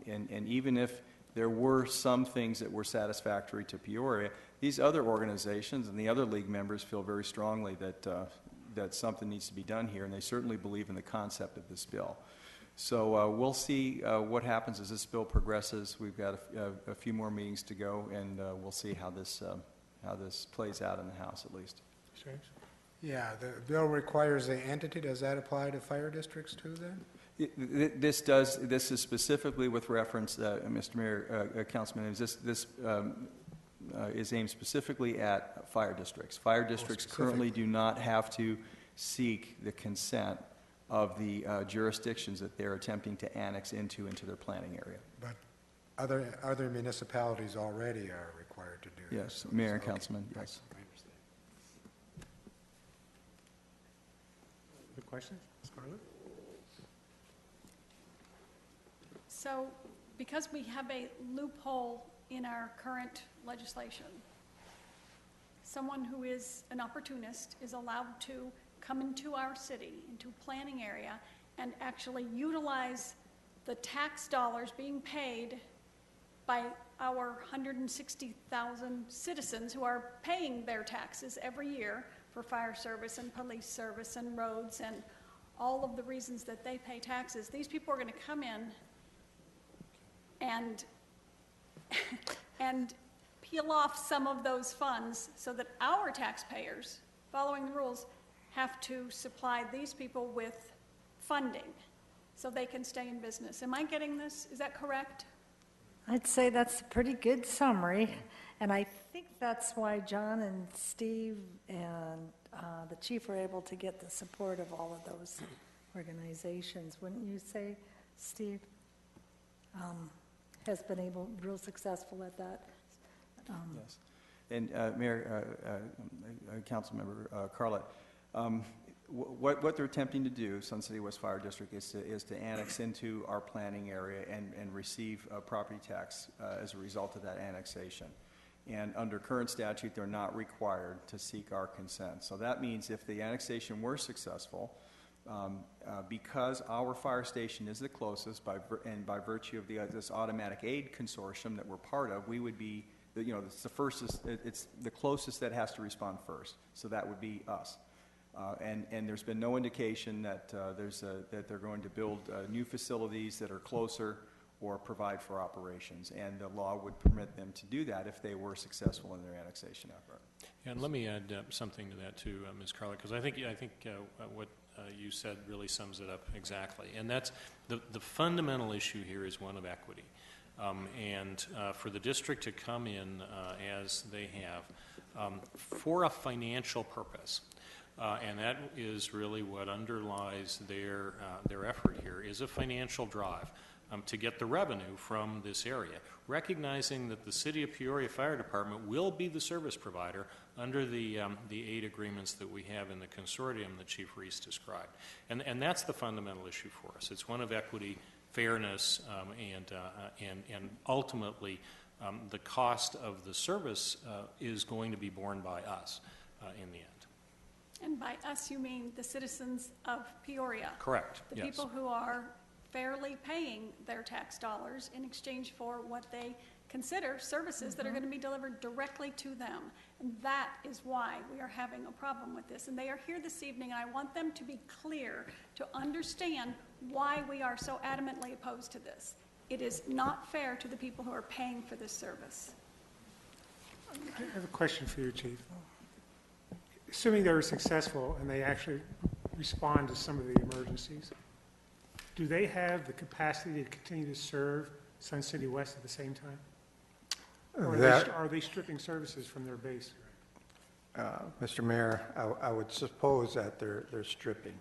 And even if there were some things that were satisfactory to Peoria, these other organizations and the other league members feel very strongly that something needs to be done here, and they certainly believe in the concept of this bill. So we'll see what happens as this bill progresses. We've got a few more meetings to go, and we'll see how this plays out in the House at least. James? Yeah, the bill requires an entity. Does that apply to fire districts too, then? This is specifically with reference, Mr. Mayor, Councilman, this is aimed specifically at fire districts. Fire districts currently do not have to seek the consent of the jurisdictions that they're attempting to annex into their planning area. But other municipalities already are required to do this. Yes, Mayor and Councilman, yes. Good question, Scarlett? So, because we have a loophole in our current legislation, someone who is an opportunist is allowed to come into our city, into a planning area, and actually utilize the tax dollars being paid by our 160,000 citizens who are paying their taxes every year for fire service and police service and roads and all of the reasons that they pay taxes. These people are going to come in and peel off some of those funds so that our taxpayers, following the rules, have to supply these people with funding so they can stay in business. Am I getting this? Is that correct? I'd say that's a pretty good summary, and I think that's why John and Steve and the chief were able to get the support of all of those organizations. Wouldn't you say, Steve? Has been real successful at that. Yes. And Mayor, Councilmember Carlett, what they're attempting to do, Sun City West Fire District, is to annex into our planning area and receive a property tax as a result of that annexation. And under current statute, they're not required to seek our consent. So that means if the annexation were successful, because our fire station is the closest, and by virtue of this automatic aid consortium that we're part of, we would be, it's the closest that has to respond first. So that would be us. And there's been no indication that that they're going to build new facilities that are closer or provide for operations. And the law would permit them to do that if they were successful in their annexation effort. And let me add something to that too, Ms. Carla, because I think what you said really sums it up exactly. And that's the fundamental issue here is one of equity. And for the district to come in as they have for a financial purpose, and that is really what underlies their effort here, is a financial drive to get the revenue from this area, recognizing that the City of Peoria Fire Department will be the service provider under the 8 agreements that we have in the consortium that Chief Reese described. And that's the fundamental issue for us. It's one of equity, fairness, and ultimately the cost of the service is going to be borne by us in the end. And by us, you mean the citizens of Peoria? Correct, The yes. people who are fairly paying their tax dollars in exchange for what they consider services that are going to be delivered directly to them. And that is why we are having a problem with this. And they are here this evening, and I want them to be clear, to understand why we are so adamantly opposed to this. It is not fair to the people who are paying for this service. I have a question for you, Chief. Assuming they were successful and they actually respond to some of the emergencies, do they have the capacity to continue to serve Sun City West at the same time? Or are they stripping services from their base? Mr. Mayor, I would suppose that they're stripping,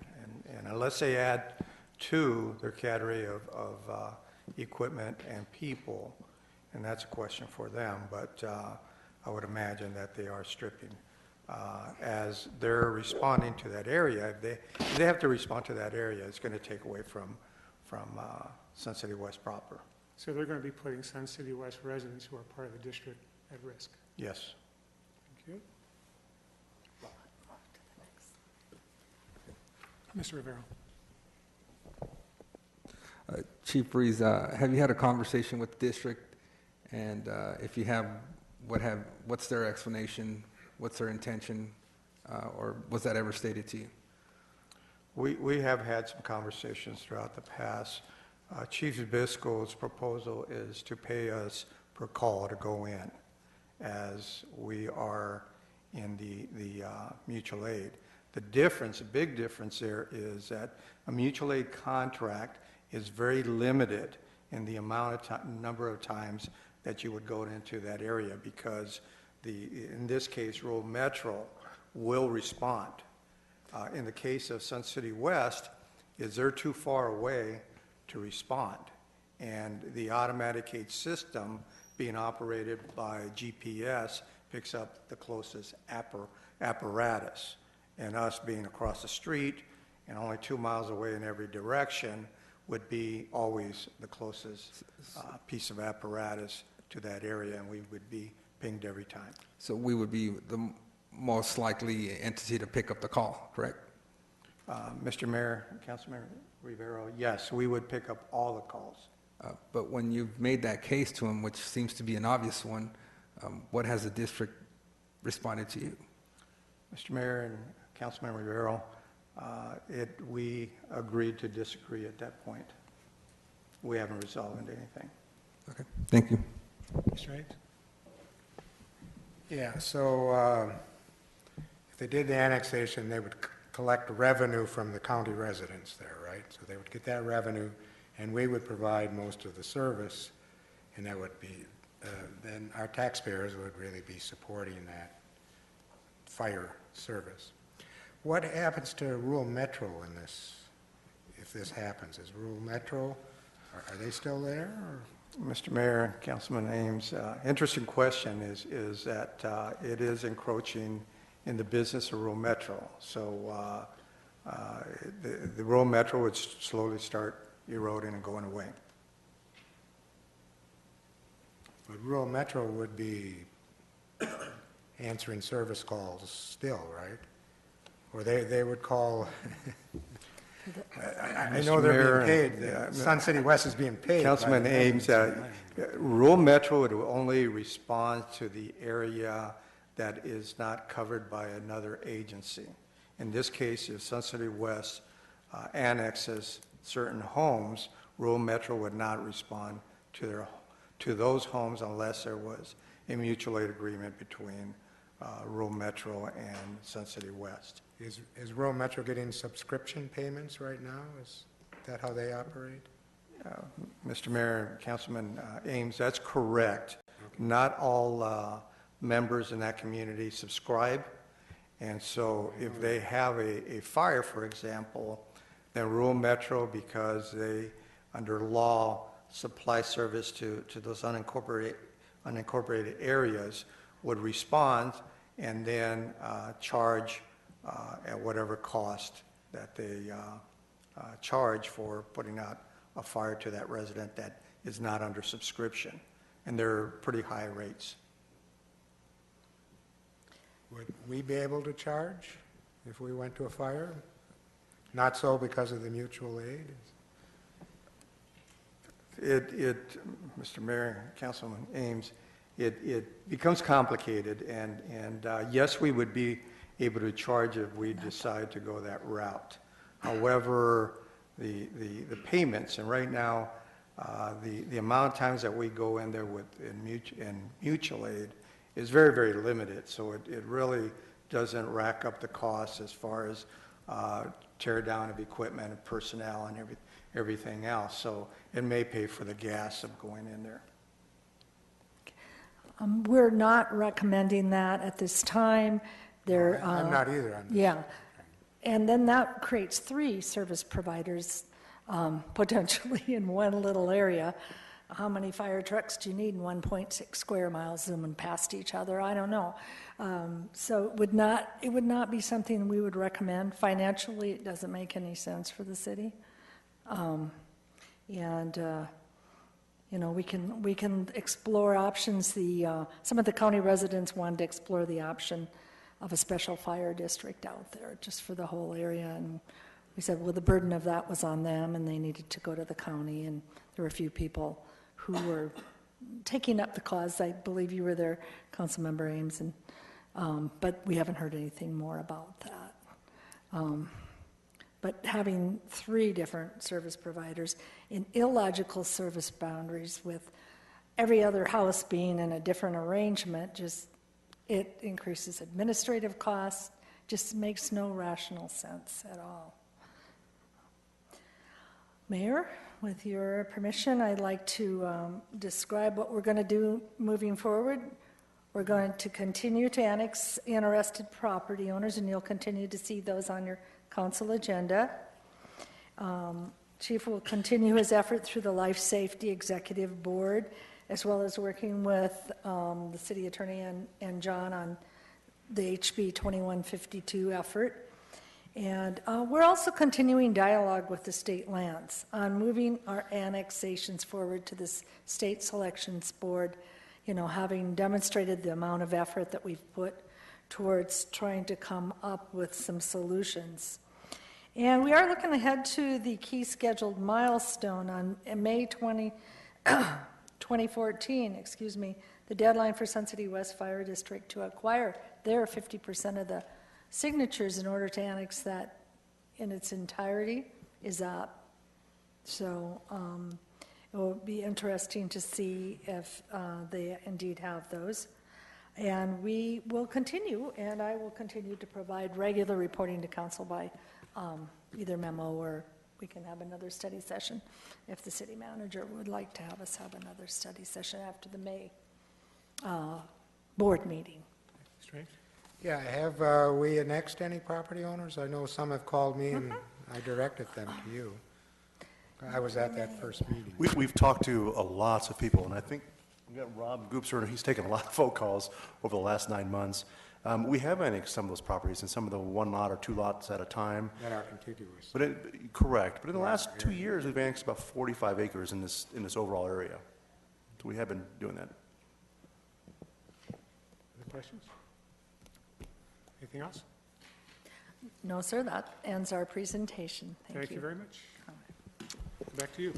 and unless they add to their cadre of equipment and people, and that's a question for them, but I would imagine that they are stripping. As they're responding to that area, if they have to respond to that area, it's going to take away from Sun City West proper. So they're going to be putting Sun City West residents who are part of the district at risk? Yes. Thank you. Mr. Rivera. Chief Reese, have you had a conversation with the district? And if you have, what's their explanation? What's their intention? Or was that ever stated to you? We have had some conversations throughout the past. Chief Zbyszko's proposal is to pay us per call to go in, as we are in the mutual aid. The difference, a big difference there, is that a mutual aid contract is very limited in the amount of number of times that you would go into that area, because in this case, Rural Metro will respond. In the case of Sun City West, they're too far away to respond, and the automatic aid system being operated by GPS picks up the closest apparatus, and us being across the street and only 2 miles away in every direction would be always the closest piece of apparatus to that area, and we would be pinged every time. So we would be the most likely entity to pick up the call, correct? Mr. Mayor, Councilmember Rivero, yes, we would pick up all the calls. But when you've made that case to him, which seems to be an obvious one, what has the district responded to you? Mr. Mayor and Councilmember Rivero, we agreed to disagree at that point. We haven't resolved anything. Okay, thank you. Mr. Hayes? Yeah, so if they did the annexation, they would collect revenue from the county residents there, right? So they would get that revenue, and we would provide most of the service, and that would be, then our taxpayers would really be supporting that fire service. What happens to Rural Metro in this, if this happens? Is Rural Metro, are they still there? Or? Mr. Mayor, Councilman Ames, interesting question is that it is encroaching in the business of Rural Metro. So the Rural Metro would slowly start eroding and going away. But Rural Metro would be answering service calls still, right? Or they would call, I know they're being paid, Sun City West is being paid. Councilman Ames, Rural Metro would only respond to the area that is not covered by another agency. In this case, if Sun City West annexes certain homes, rural metro would not respond to those homes unless there was a mutual aid agreement between rural metro and Sun City West. Is rural metro getting subscription payments right now? Is that how they operate? Mr. Mayor and Councilman Ames, that's correct. Not all members in that community subscribe, and so if they have a fire, for example, then rural metro, because they, under law, supply service to those unincorporated areas, would respond and then charge at whatever cost that they charge for putting out a fire to that resident that is not under subscription. And they're pretty high rates. Would we be able to charge if we went to a fire? Not so because of the mutual aid? Mr. Mayor, Councilman Ames, it becomes complicated, and yes, we would be able to charge if we decide to go that route. However, the payments, and right now, the amount of times that we go in there in mutual aid is very, very limited, so it really doesn't rack up the costs as far as tear down of equipment and personnel and everything else, so it may pay for the gas of going in there. We're not recommending that at this time. I'm not either on this. Yeah. And then that creates 3 service providers potentially in one little area. How many fire trucks do you need in 1.6 square miles zooming past each other? I don't know. So it would not be something we would recommend. Financially, it doesn't make any sense for the city. We can explore options. Some of the county residents wanted to explore the option of a special fire district out there just for the whole area, and we said, well, the burden of that was on them, and they needed to go to the county, and there were a few people who were taking up the cause. I believe you were there, Councilmember Ames, and but we haven't heard anything more about that. But having 3 different service providers in illogical service boundaries with every other house being in a different arrangement, it increases administrative costs, just makes no rational sense at all. Mayor, with your permission, I'd like to describe what we're going to do moving forward. We're going to continue to annex interested property owners, and you'll continue to see those on your council agenda. Chief will continue his effort through the Life Safety Executive Board, as well as working with the city attorney and John on the HB 2152 effort. And we're also continuing dialogue with the state lands on moving our annexations forward to this state selections board, having demonstrated the amount of effort that we've put towards trying to come up with some solutions. And we are looking ahead to the key scheduled milestone on May 2014, the deadline for Sun City West Fire District to acquire their 50% of the signatures in order to annex that in its entirety is up. So it will be interesting to see if they indeed have those. And we will continue, and I will continue to provide regular reporting to council by either memo, or we can have another study session if the city manager would like to have us have another study session after the May board meeting. Strange. Yeah, have we annexed any property owners? I know some have called me and I directed them to you. I was at that first meeting. We've talked to lots of people, and I think we've got Rob Goopser, he's taken a lot of phone calls over the last 9 months. We have annexed some of those properties, and some of the 1 lot or 2 lots at a time. That are contiguous. Correct. But in the last 2 years, we've annexed about 45 acres in this overall area. So we have been doing that. Other questions? Anything else? No, sir, that ends our presentation. Thank you very much. Back to you.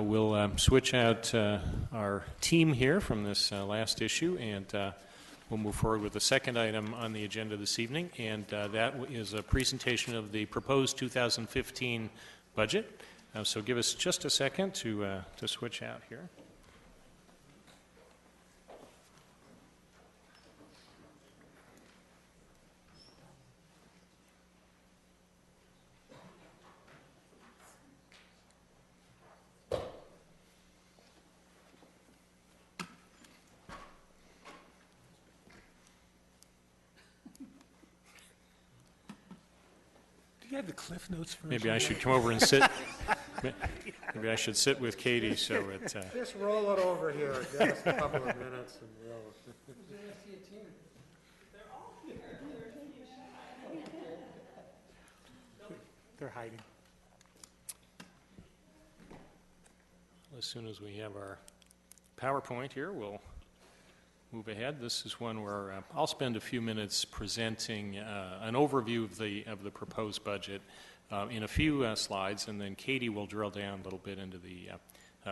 We'll switch out our team here from this last issue, and we'll move forward with the second item on the agenda this evening, and that is a presentation of the proposed 2015 budget. So give us just a second to switch out here. Do you have the Cliff Notes version? Maybe I should come over and sit. Maybe I should sit with Katie so it. Just roll it over here, give us a couple of minutes and we'll... They're hiding. As soon as we have our PowerPoint here, we'll move ahead. This is one where I'll spend a few minutes presenting an overview of the proposed budget in a few slides, and then Katie will drill down a little bit into the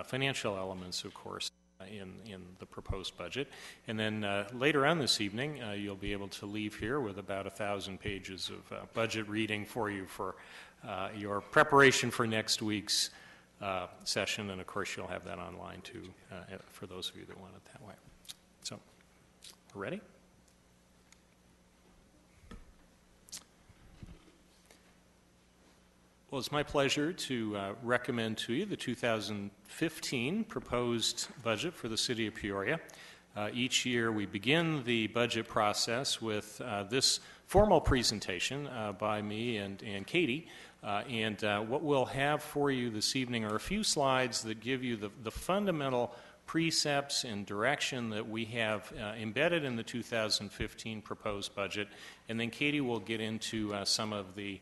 financial elements, of course, in the proposed budget. And then later on this evening, you'll be able to leave here with about 1,000 pages of budget reading for you for your preparation for next week's session, and of course you'll have that online too for those of you that want it that way. So, we're ready? Well, it's my pleasure to recommend to you the 2015 proposed budget for the City of Peoria. Each year we begin the budget process with this formal presentation by me and Katie. And what we'll have for you this evening are a few slides that give you the fundamental precepts and direction that we have embedded in the 2015 proposed budget. And then Katie will get into some of the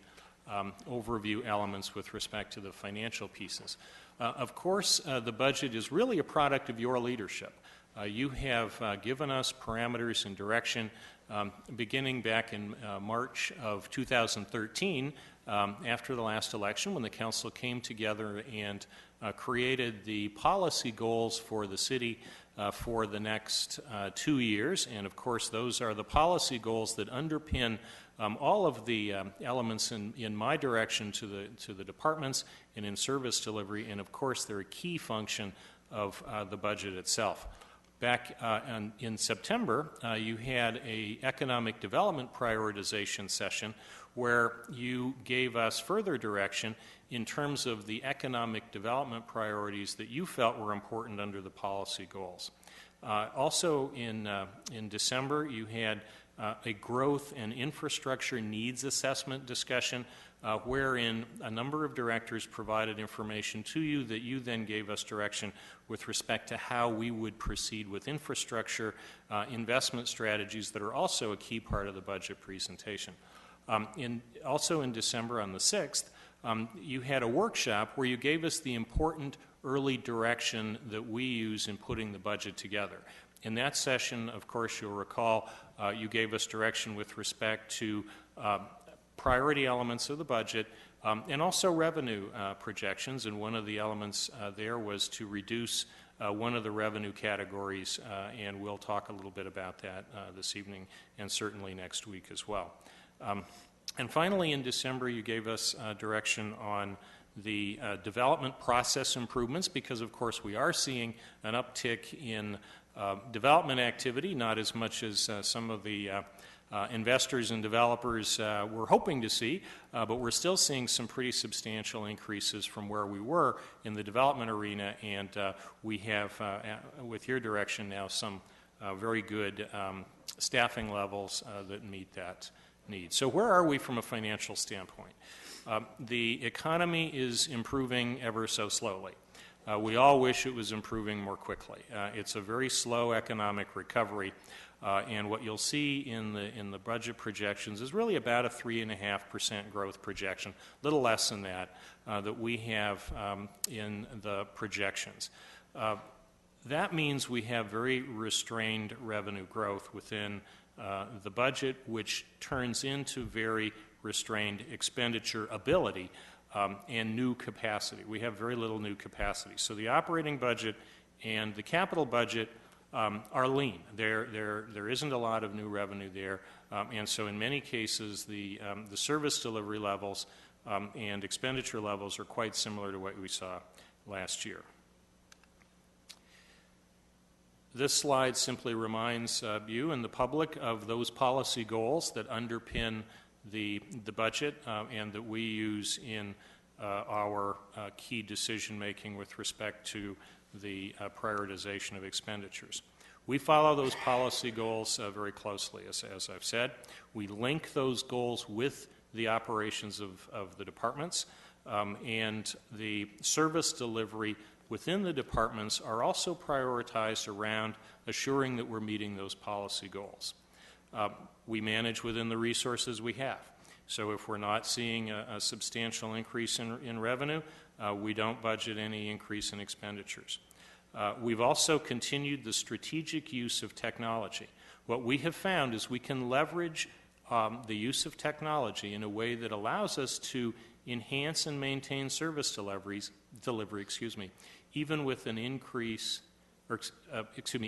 overview elements with respect to the financial pieces. Of course, the budget is really a product of your leadership. You have given us parameters and direction beginning back in March of 2013, after the last election, when the council came together and created the policy goals for the city for the next 2 years. And of course, those are the policy goals that underpin all of the elements in my direction to the departments and in service delivery. And of course, they're a key function of the budget itself. Back in September, you had an economic development prioritization session where you gave us further direction in terms of the economic development priorities that you felt were important under the policy goals. Also in December, you had a growth and infrastructure needs assessment discussion wherein a number of directors provided information to you that you then gave us direction with respect to how we would proceed with infrastructure investment strategies that are also a key part of the budget presentation. Also in December on the 6th, you had a workshop where you gave us the important early direction that we use in putting the budget together. In that session, of course, you'll recall you gave us direction with respect to priority elements of the budget and also revenue projections, and one of the elements there was to reduce one of the revenue categories, and we'll talk a little bit about that this evening and certainly next week as well. And finally, in December, you gave us direction on the development process improvements because, of course, we are seeing an uptick in development activity, not as much as some of the investors and developers were hoping to see, but we're still seeing some pretty substantial increases from where we were in the development arena, and we have, with your direction now, some very good staffing levels that meet that need. So where are we from a financial standpoint? The economy is improving ever so slowly. We all wish it was improving more quickly. It's a very slow economic recovery, and what you'll see in the budget projections is really about a 3.5% growth projection, a little less than that, that we have in the projections. That means we have very restrained revenue growth within the budget, which turns into very restrained expenditure ability and new capacity. We have very little new capacity. So the operating budget and the capital budget are lean. There isn't a lot of new revenue there, and so in many cases the service delivery levels and expenditure levels are quite similar to what we saw last year. This slide simply reminds you and the public of those policy goals that underpin the budget and that we use in our key decision-making with respect to the prioritization of expenditures. We follow those policy goals very closely, as I've said. We link those goals with the operations of the departments, and the service delivery within the departments are also prioritized around assuring that we're meeting those policy goals. We manage within the resources we have. So if we're not seeing a substantial increase in revenue, we don't budget any increase in expenditures. We've also continued the strategic use of technology. What we have found is we can leverage the use of technology in a way that allows us to enhance and maintain service delivery, even with an increase,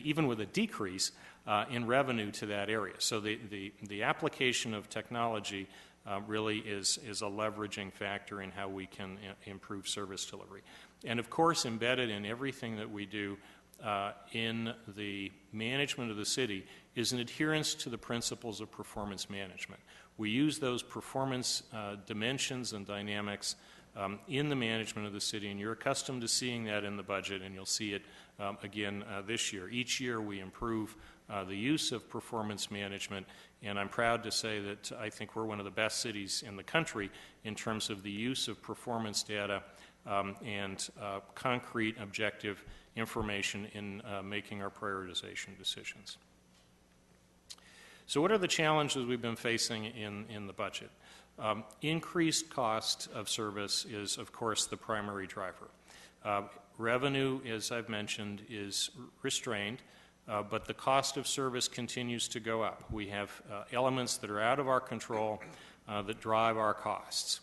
even with a decrease in revenue to that area. So the application of technology really is a leveraging factor in how we can improve service delivery. And of course, embedded in everything that we do in the management of the city is an adherence to the principles of performance management. We use those performance dimensions and dynamics in the management of the city, and you're accustomed to seeing that in the budget, and you'll see it again this year. Each year we improve the use of performance management, and I'm proud to say that I think we're one of the best cities in the country in terms of the use of performance data and concrete, objective information in making our prioritization decisions. So what are the challenges we've been facing in the budget? Increased cost of service is, of course, the primary driver. Revenue, as I've mentioned, is restrained, but the cost of service continues to go up. We have elements that are out of our control that drive our costs.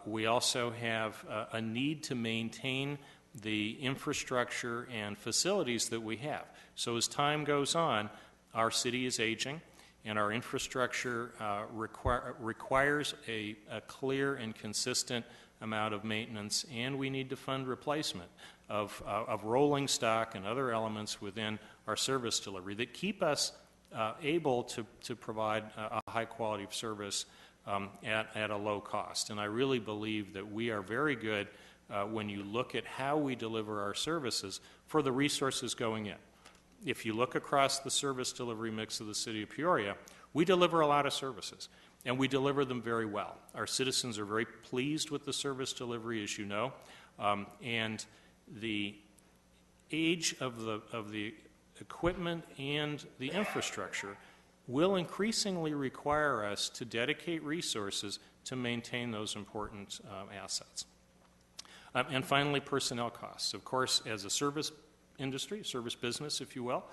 We also have a need to maintain the infrastructure and facilities that we have. So as time goes on, our city is aging, and our infrastructure requires a clear and consistent amount of maintenance, and we need to fund replacement of rolling stock and other elements within our service delivery that keep us able to provide a high quality of service at a low cost. And I really believe that we are very good when you look at how we deliver our services for the resources going in. If you look across the service delivery mix of the city of Peoria, we deliver a lot of services, and we deliver them very well. Our citizens are very pleased with the service delivery, as you know, and the age of the equipment and the infrastructure will increasingly require us to dedicate resources to maintain those important assets. And finally, personnel costs. Of course, as a service industry, service business, if you will,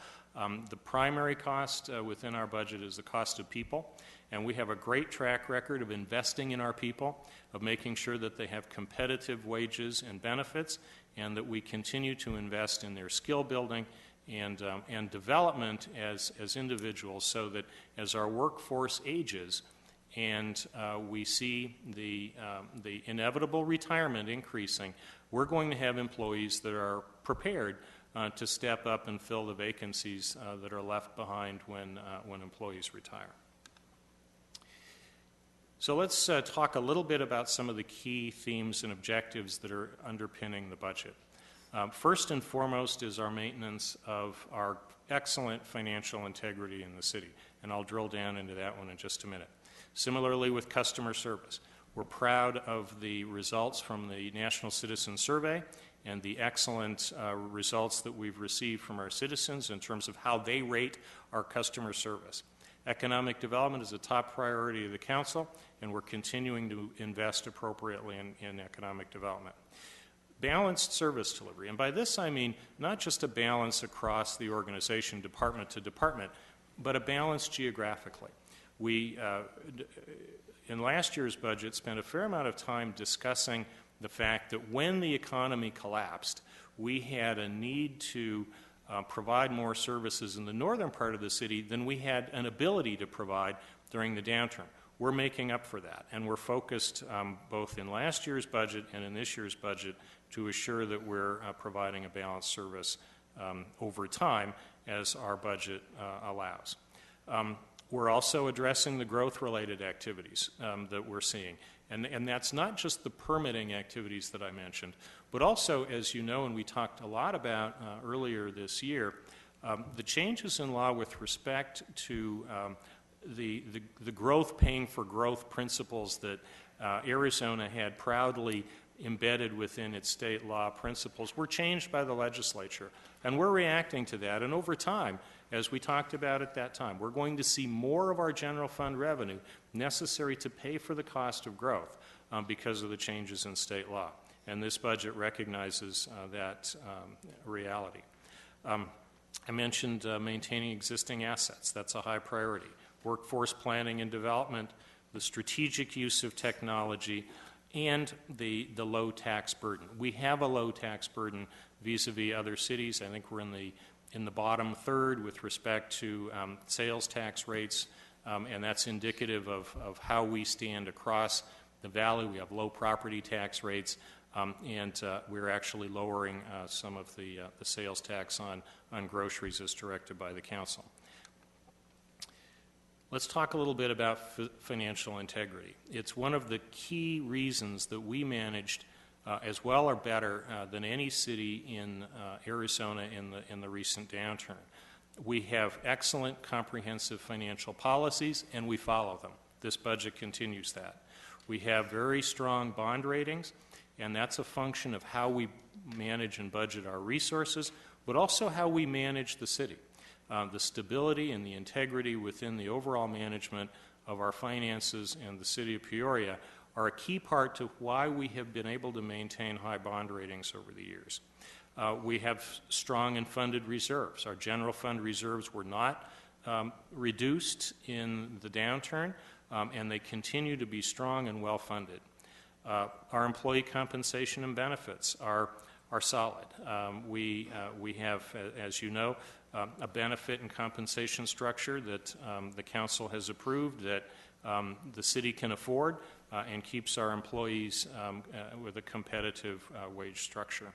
the primary cost within our budget is the cost of people, and we have a great track record of investing in our people, of making sure that they have competitive wages and benefits, and that we continue to invest in their skill building and development as individuals, so that as our workforce ages and we see the inevitable retirement increasing, we're going to have employees that are prepared to step up and fill the vacancies that are left behind when employees retire. So let's talk a little bit about some of the key themes and objectives that are underpinning the budget. First and foremost is our maintenance of our excellent financial integrity in the city, and I'll drill down into that one in just a minute. Similarly with customer service, we're proud of the results from the National Citizen Survey and the excellent results that we've received from our citizens in terms of how they rate our customer service. Economic development is a top priority of the council, and we're continuing to invest appropriately in economic development. Balanced service delivery, and by this I mean not just a balance across the organization, department to department, but a balance geographically. We, in last year's budget, spent a fair amount of time discussing the fact that when the economy collapsed, we had a need to provide more services in the northern part of the city than we had an ability to provide during the downturn. we're making up for that, and we're focused both in last year's budget and in this year's budget to assure that we're providing a balanced service over time as our budget allows. We're also addressing the growth-related activities that we're seeing. And that's not just the permitting activities that I mentioned, but also, as you know, and we talked a lot about earlier this year, the changes in law with respect to the growth paying for growth principles that Arizona had proudly embedded within its state law principles were changed by the legislature. And we're reacting to that. And over time, as we talked about at that time, we're going to see more of our general fund revenue necessary to pay for the cost of growth because of the changes in state law. And this budget recognizes that reality. I mentioned maintaining existing assets. That's a high priority. Workforce planning and development, the strategic use of technology, and the low tax burden. We have a low tax burden vis-a-vis other cities. I think we're in the bottom third with respect to sales tax rates, and that's indicative of how we stand across the valley. We have low property tax rates, and we're actually lowering some of the sales tax on groceries as directed by the council. Let's talk a little bit about financial integrity. It's one of the key reasons that we managed as well or better than any city in Arizona in the recent downturn. We have excellent comprehensive financial policies, and we follow them. This budget continues that. We have very strong bond ratings, and that's a function of how we manage and budget our resources, but also how we manage the city. The stability and the integrity within the overall management of our finances and the city of Peoria are a key part to why we have been able to maintain high bond ratings over the years. We have strong and funded reserves. Our general fund reserves were not reduced in the downturn, and they continue to be strong and well funded. Our employee compensation and benefits are solid. We have, as you know, a benefit and compensation structure that the council has approved that the city can afford and keeps our employees with a competitive wage structure.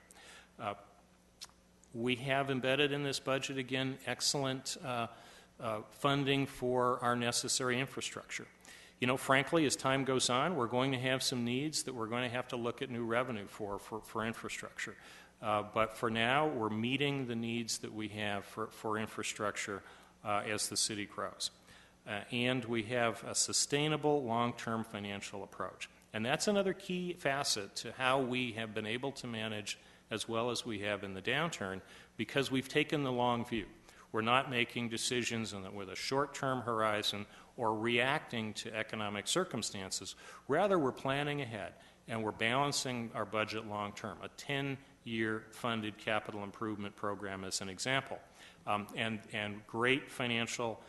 We have embedded in this budget, again, excellent funding for our necessary infrastructure. You know, frankly, as time goes on, we're going to have some needs that we're going to have to look at new revenue for infrastructure. But for now, we're meeting the needs that we have for infrastructure as the city grows. And we have a sustainable long-term financial approach. And that's another key facet to how we have been able to manage as well as we have in the downturn, because we've taken the long view. We're not making decisions with a short-term horizon or reacting to economic circumstances. Rather, we're planning ahead, and we're balancing our budget long-term, a 10-year funded capital improvement program as an example, and great financial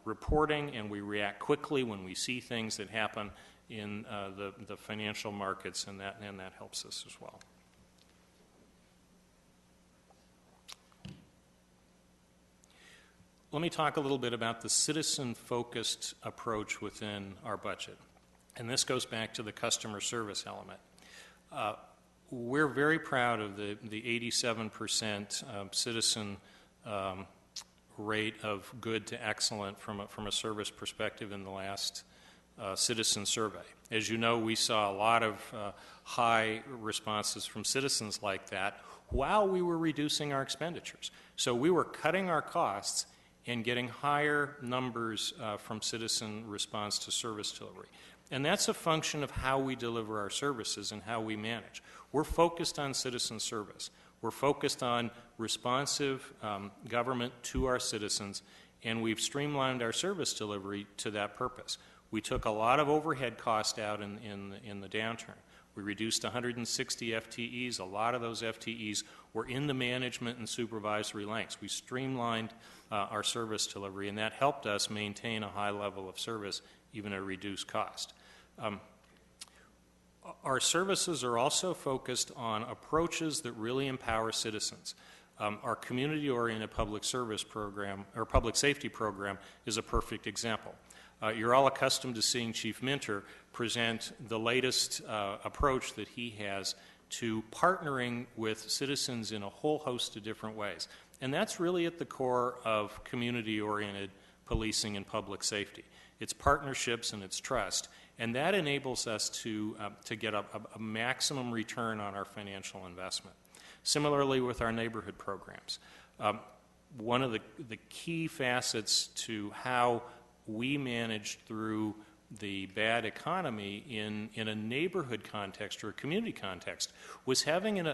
reporting, and we react quickly when we see things that happen in the financial markets, and that helps us as well. Let me talk a little bit about the citizen-focused approach within our budget. And this goes back to the customer service element. We're very proud of the 87% citizen rate of good to excellent from a service perspective in the last citizen survey. As you know, we saw a lot of high responses from citizens like that while we were reducing our expenditures. So we were cutting our costs and getting higher numbers from citizen response to service delivery. And that's a function of how we deliver our services and how we manage. We're focused on citizen service. We're focused on responsive government to our citizens, and we've streamlined our service delivery to that purpose. We took a lot of overhead cost out in the downturn. We reduced 160 FTEs. A lot of those FTEs were in the management and supervisory ranks. We streamlined our service delivery, and that helped us maintain a high level of service, even at a reduced cost. Our services are also focused on approaches that really empower citizens. Our community-oriented public service program, or public safety program, is a perfect example. You're all accustomed to seeing Chief Minter present the latest approach that he has to partnering with citizens in a whole host of different ways. And that's really at the core of community-oriented policing and public safety. It's partnerships and it's trust. And that enables us to get a maximum return on our financial investment. Similarly with our neighborhood programs. One of the key facets to how we managed through the bad economy in a neighborhood context or a community context was having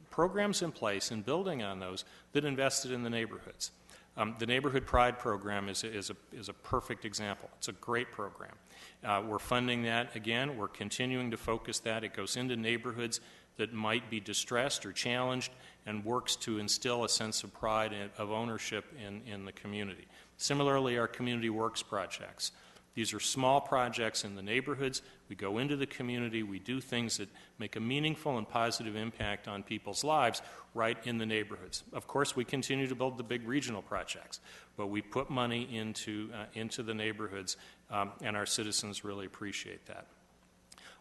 programs in place and building on those that invested in the neighborhoods. The Neighborhood Pride program is a perfect example. It's a great program. We're funding that again. We're continuing to focus that. It goes into neighborhoods that might be distressed or challenged and works to instill a sense of pride and of ownership in the community. Similarly, our community works projects. These are small projects in the neighborhoods. We go into the community. We do things that make a meaningful and positive impact on people's lives right in the neighborhoods. Of course, we continue to build the big regional projects, but we put money into the neighborhoods, and our citizens really appreciate that.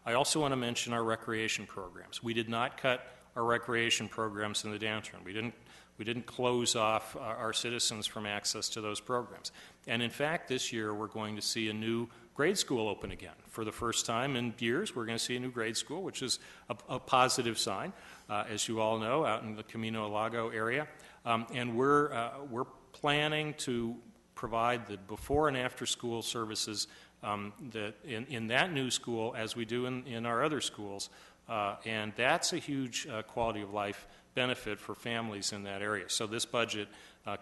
I also want to mention our recreation programs. We did not cut our recreation programs in the downturn. We didn't close off our citizens from access to those programs. And in fact, this year we're going to see a new grade school open again. For the first time in years, we're going to see a new grade school, which is a positive sign, as you all know, out in the Camino Lago area. And we're planning to provide the before and after school services that in that new school as we do in our other schools. And that's a huge quality of life benefit for families in that area. So this budget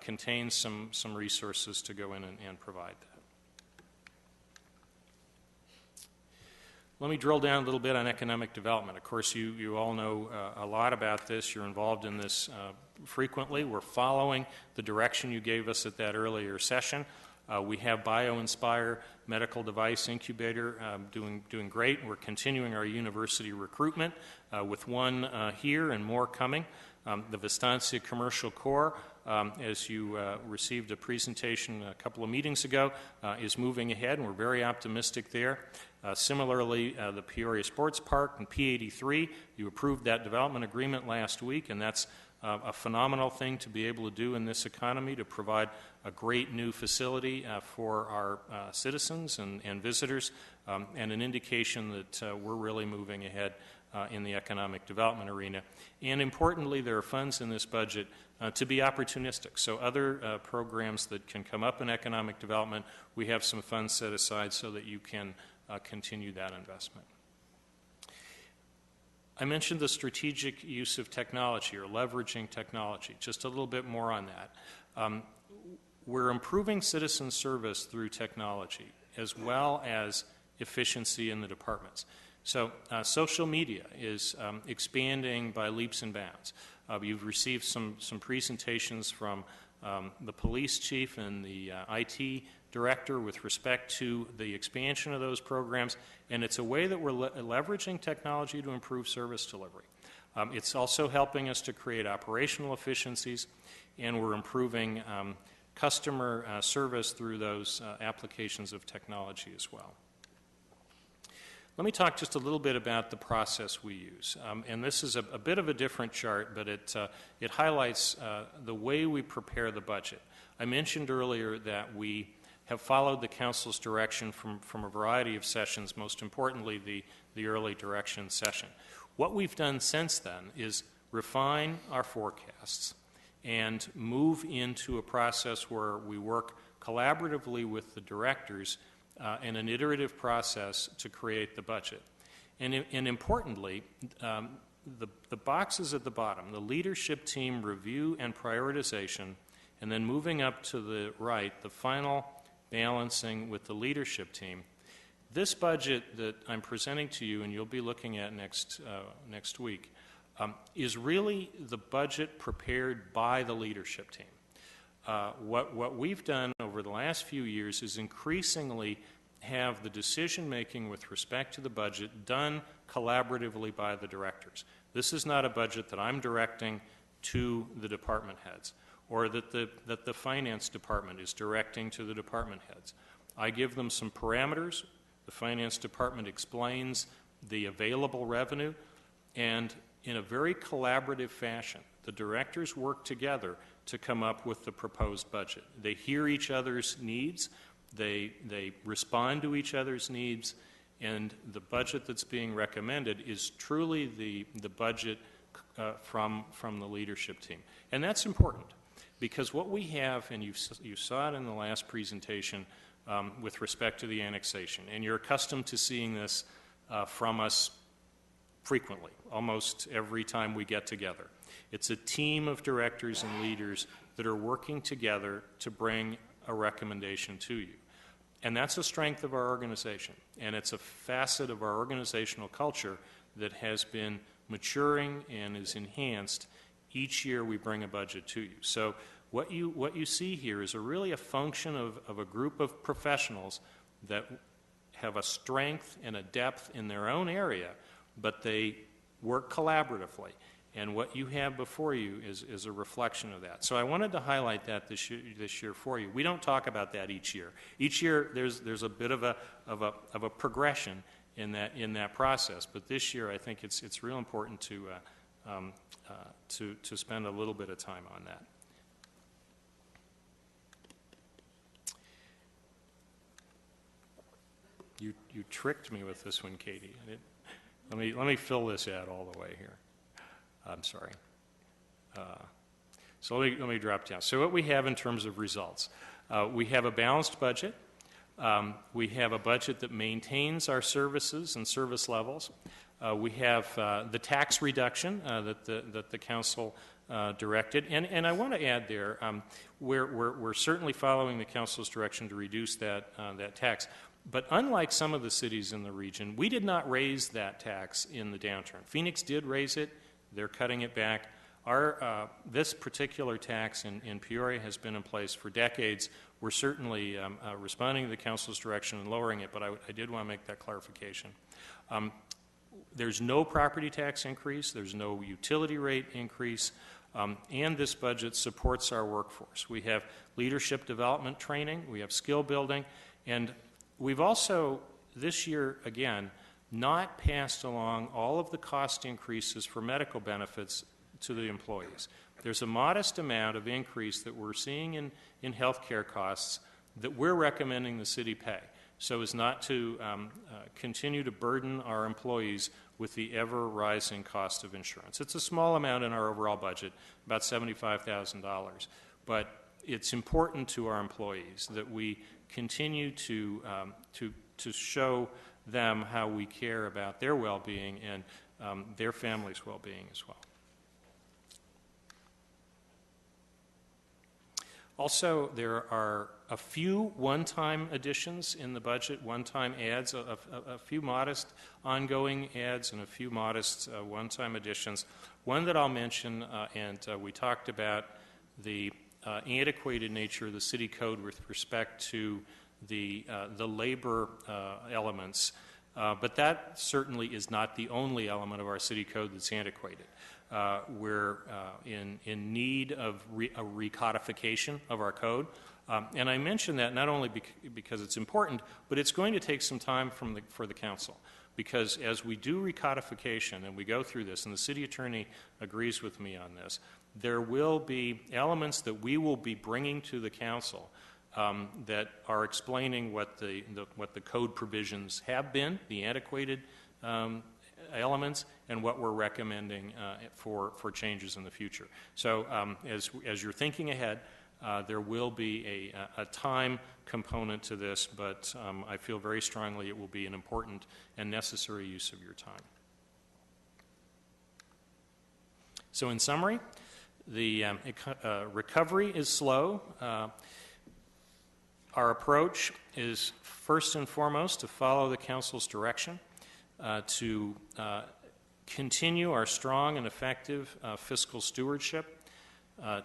contains some resources to go in and provide that. Let me drill down a little bit on economic development. Of course, you all know a lot about this. You're involved in this frequently. We're following the direction you gave us at that earlier session. We have BioInspire Medical Device Incubator doing great. We're continuing our university recruitment with one here and more coming. The Vistancia Commercial Corps, as you received a presentation a couple of meetings ago, is moving ahead, and we're very optimistic there. Similarly, the Peoria Sports Park and P83, you approved that development agreement last week, and that's a phenomenal thing to be able to do in this economy, to provide a great new facility for our citizens and visitors, and an indication that we're really moving ahead in the economic development arena. And importantly, there are funds in this budget to be opportunistic. So other programs that can come up in economic development, we have some funds set aside so that you can continue that investment. I mentioned the strategic use of technology or leveraging technology. Just a little bit more on that. We're improving citizen service through technology as well as efficiency in the departments. So social media is expanding by leaps and bounds. You've received some presentations from the police chief and the IT director with respect to the expansion of those programs, and it's a way that we're leveraging technology to improve service delivery. It's also helping us to create operational efficiencies, and we're improving customer service through those applications of technology as well. Let me talk just a little bit about the process we use. And this is a bit of a different chart, but it highlights the way we prepare the budget. I mentioned earlier that we have followed the council's direction from a variety of sessions, most importantly the early direction session. What we've done since then is refine our forecasts and move into a process where we work collaboratively with the directors in an iterative process to create the budget. And importantly, the boxes at the bottom, the leadership team review and prioritization, and then moving up to the right, the final balancing with the leadership team. This budget that I'm presenting to you and you'll be looking at next week is really the budget prepared by the leadership team. What we've done over the last few years is increasingly have the decision-making with respect to the budget done collaboratively by the directors. This is not a budget that I'm directing to the department heads or that the finance department is directing to the department heads. I give them some parameters. The finance department explains the available revenue, and in a very collaborative fashion, the directors work together to come up with the proposed budget. They hear each other's needs, they respond to each other's needs, and the budget that's being recommended is truly the budget from the leadership team. And that's important, because what we have, and you saw it in the last presentation with respect to the annexation, and you're accustomed to seeing this from us frequently, almost every time we get together. It's a team of directors and leaders that are working together to bring a recommendation to you. And that's a strength of our organization, and it's a facet of our organizational culture that has been maturing and is enhanced each year we bring a budget to you. So what you see here is really a function of a group of professionals that have a strength and a depth in their own area, but they work collaboratively. And what you have before you is a reflection of that. So I wanted to highlight that this year for you. We don't talk about that each year. Each year there's a bit of a progression in that process. But this year I think it's real important to spend a little bit of time on that. You tricked me with this one, Katie. Let me fill this out all the way here. I'm sorry. So let me drop down. So what we have in terms of results, we have a balanced budget. We have a budget that maintains our services and service levels. We have the tax reduction that the council directed, and I want to add there, we're certainly following the council's direction to reduce that tax. But unlike some of the cities in the region, we did not raise that tax in the downturn. Phoenix did raise it. They're cutting it back. This particular tax in Peoria has been in place for decades. We're certainly responding to the council's direction and lowering it, but I did want to make that clarification. There's no property tax increase. There's no utility rate increase. And this budget supports our workforce. We have leadership development training. We have skill building. And we've also, this year, again, not passed along all of the cost increases for medical benefits to the employees. There's a modest amount of increase that we're seeing in health care costs that we're recommending the city pay, so as not to continue to burden our employees with the ever-rising cost of insurance. It's a small amount in our overall budget, about $75,000, but it's important to our employees that we continue to show them how we care about their well-being and their families' well-being as well. Also, there are a few one-time additions in the budget, one-time adds, a few modest ongoing adds and a few modest one-time additions. One that I'll mention, and we talked about the antiquated nature of the city code with respect to the labor elements, but that certainly is not the only element of our city code that's antiquated. We're in need of a recodification of our code, and I mention that not only because it's important, but it's going to take some time for the council, because as we do recodification and we go through this, and the city attorney agrees with me on this, there will be elements that we will be bringing to the council that are explaining what the code provisions have been, the antiquated elements, and what we're recommending for changes in the future. So as you're thinking ahead, there will be a time component to this, but I feel very strongly it will be an important and necessary use of your time. So in summary, the recovery is slow. Our approach is first and foremost to follow the council's direction, to continue our strong and effective fiscal stewardship,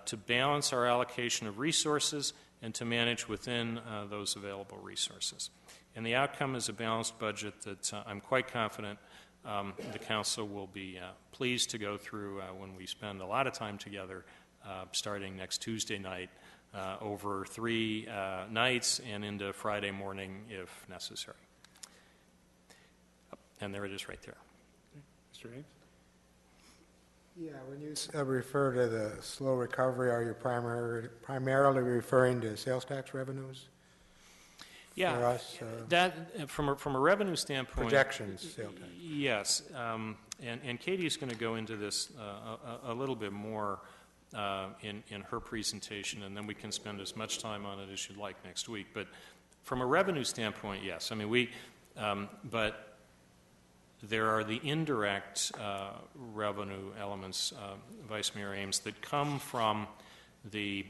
to balance our allocation of resources, and to manage within those available resources. And the outcome is a balanced budget that I'm quite confident the council will be pleased to go through when we spend a lot of time together starting next Tuesday night over 3 nights and into Friday morning if necessary. And there it is right there. Mr. Ames? Yeah, when you refer to the slow recovery, are you primarily referring to sales tax revenues? Yeah, For us, that, from a revenue standpoint. projections, sales tax. Yes, and Katie's going to go into this a little bit more in her presentation, and then we can spend as much time on it as you'd like next week. But from a revenue standpoint, yes. I mean, but there are the indirect revenue elements, Vice Mayor Ames, that come from the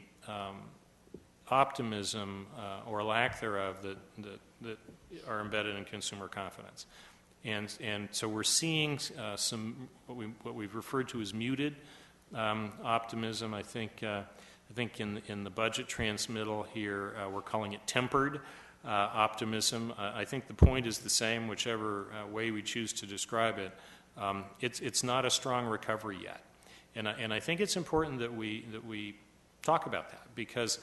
optimism or lack thereof that are embedded in consumer confidence. And so we're seeing some what we've referred to as muted optimism. I think in the budget transmittal here we're calling it tempered optimism. I think the point is the same, whichever way we choose to describe it. It's not a strong recovery yet, and I think it's important that we talk about that, because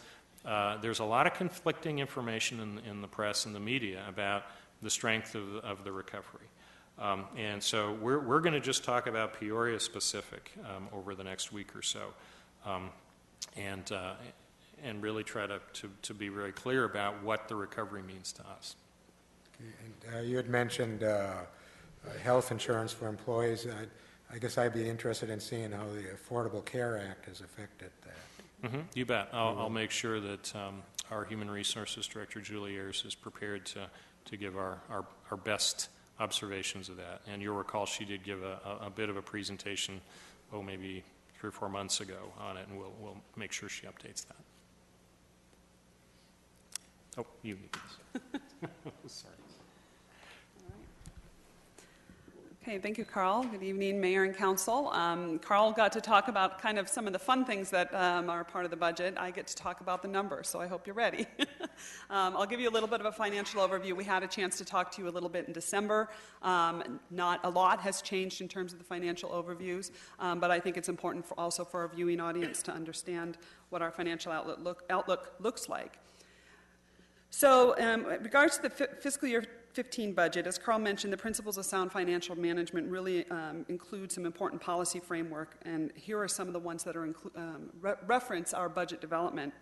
there's a lot of conflicting information in the press and the media about the strength of the recovery. And so we're going to just talk about Peoria specific over the next week or so, and really try to be very clear about what the recovery means to us. Okay, and you had mentioned health insurance for employees. I guess I'd be interested in seeing how the Affordable Care Act has affected that. Mm-hmm, you bet. I'll make sure that our Human Resources Director, Julie Ayers, is prepared to give our best observations of that. And you'll recall she did give a bit of a presentation, maybe 3 or 4 months ago on it, and we'll make sure she updates that. Oh, you need this. Sorry. Okay, thank you, Carl. Good evening, Mayor and Council. Carl got to talk about kind of some of the fun things that are part of the budget. I get to talk about the numbers, so I hope you're ready. I'll give you a little bit of a financial overview. We had a chance to talk to you a little bit in December. Not a lot has changed in terms of the financial overviews, but I think it's important also for our viewing audience to understand what our financial outlook looks like. So in regards to the fiscal year 15 budget, as Carl mentioned, the principles of sound financial management really include some important policy framework, and here are some of the ones that are reference our budget development.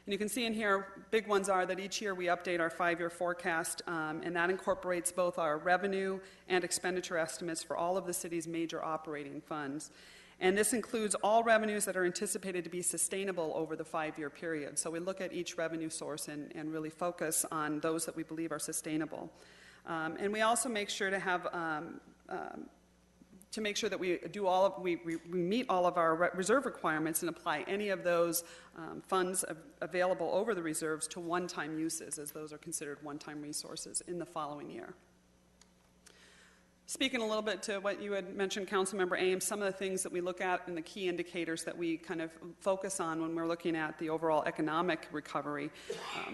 And you can see in here, big ones are that each year we update our 5-year forecast, and that incorporates both our revenue and expenditure estimates for all of the city's major operating funds. And this includes all revenues that are anticipated to be sustainable over the 5-year period. So we look at each revenue source and really focus on those that we believe are sustainable. And we also make sure to have to make sure that we meet all of our reserve requirements and apply any of those funds available over the reserves to one-time uses, as those are considered one-time resources in the following year. Speaking a little bit to what you had mentioned, Councilmember Ames, some of the things that we look at and the key indicators that we kind of focus on when we're looking at the overall economic recovery.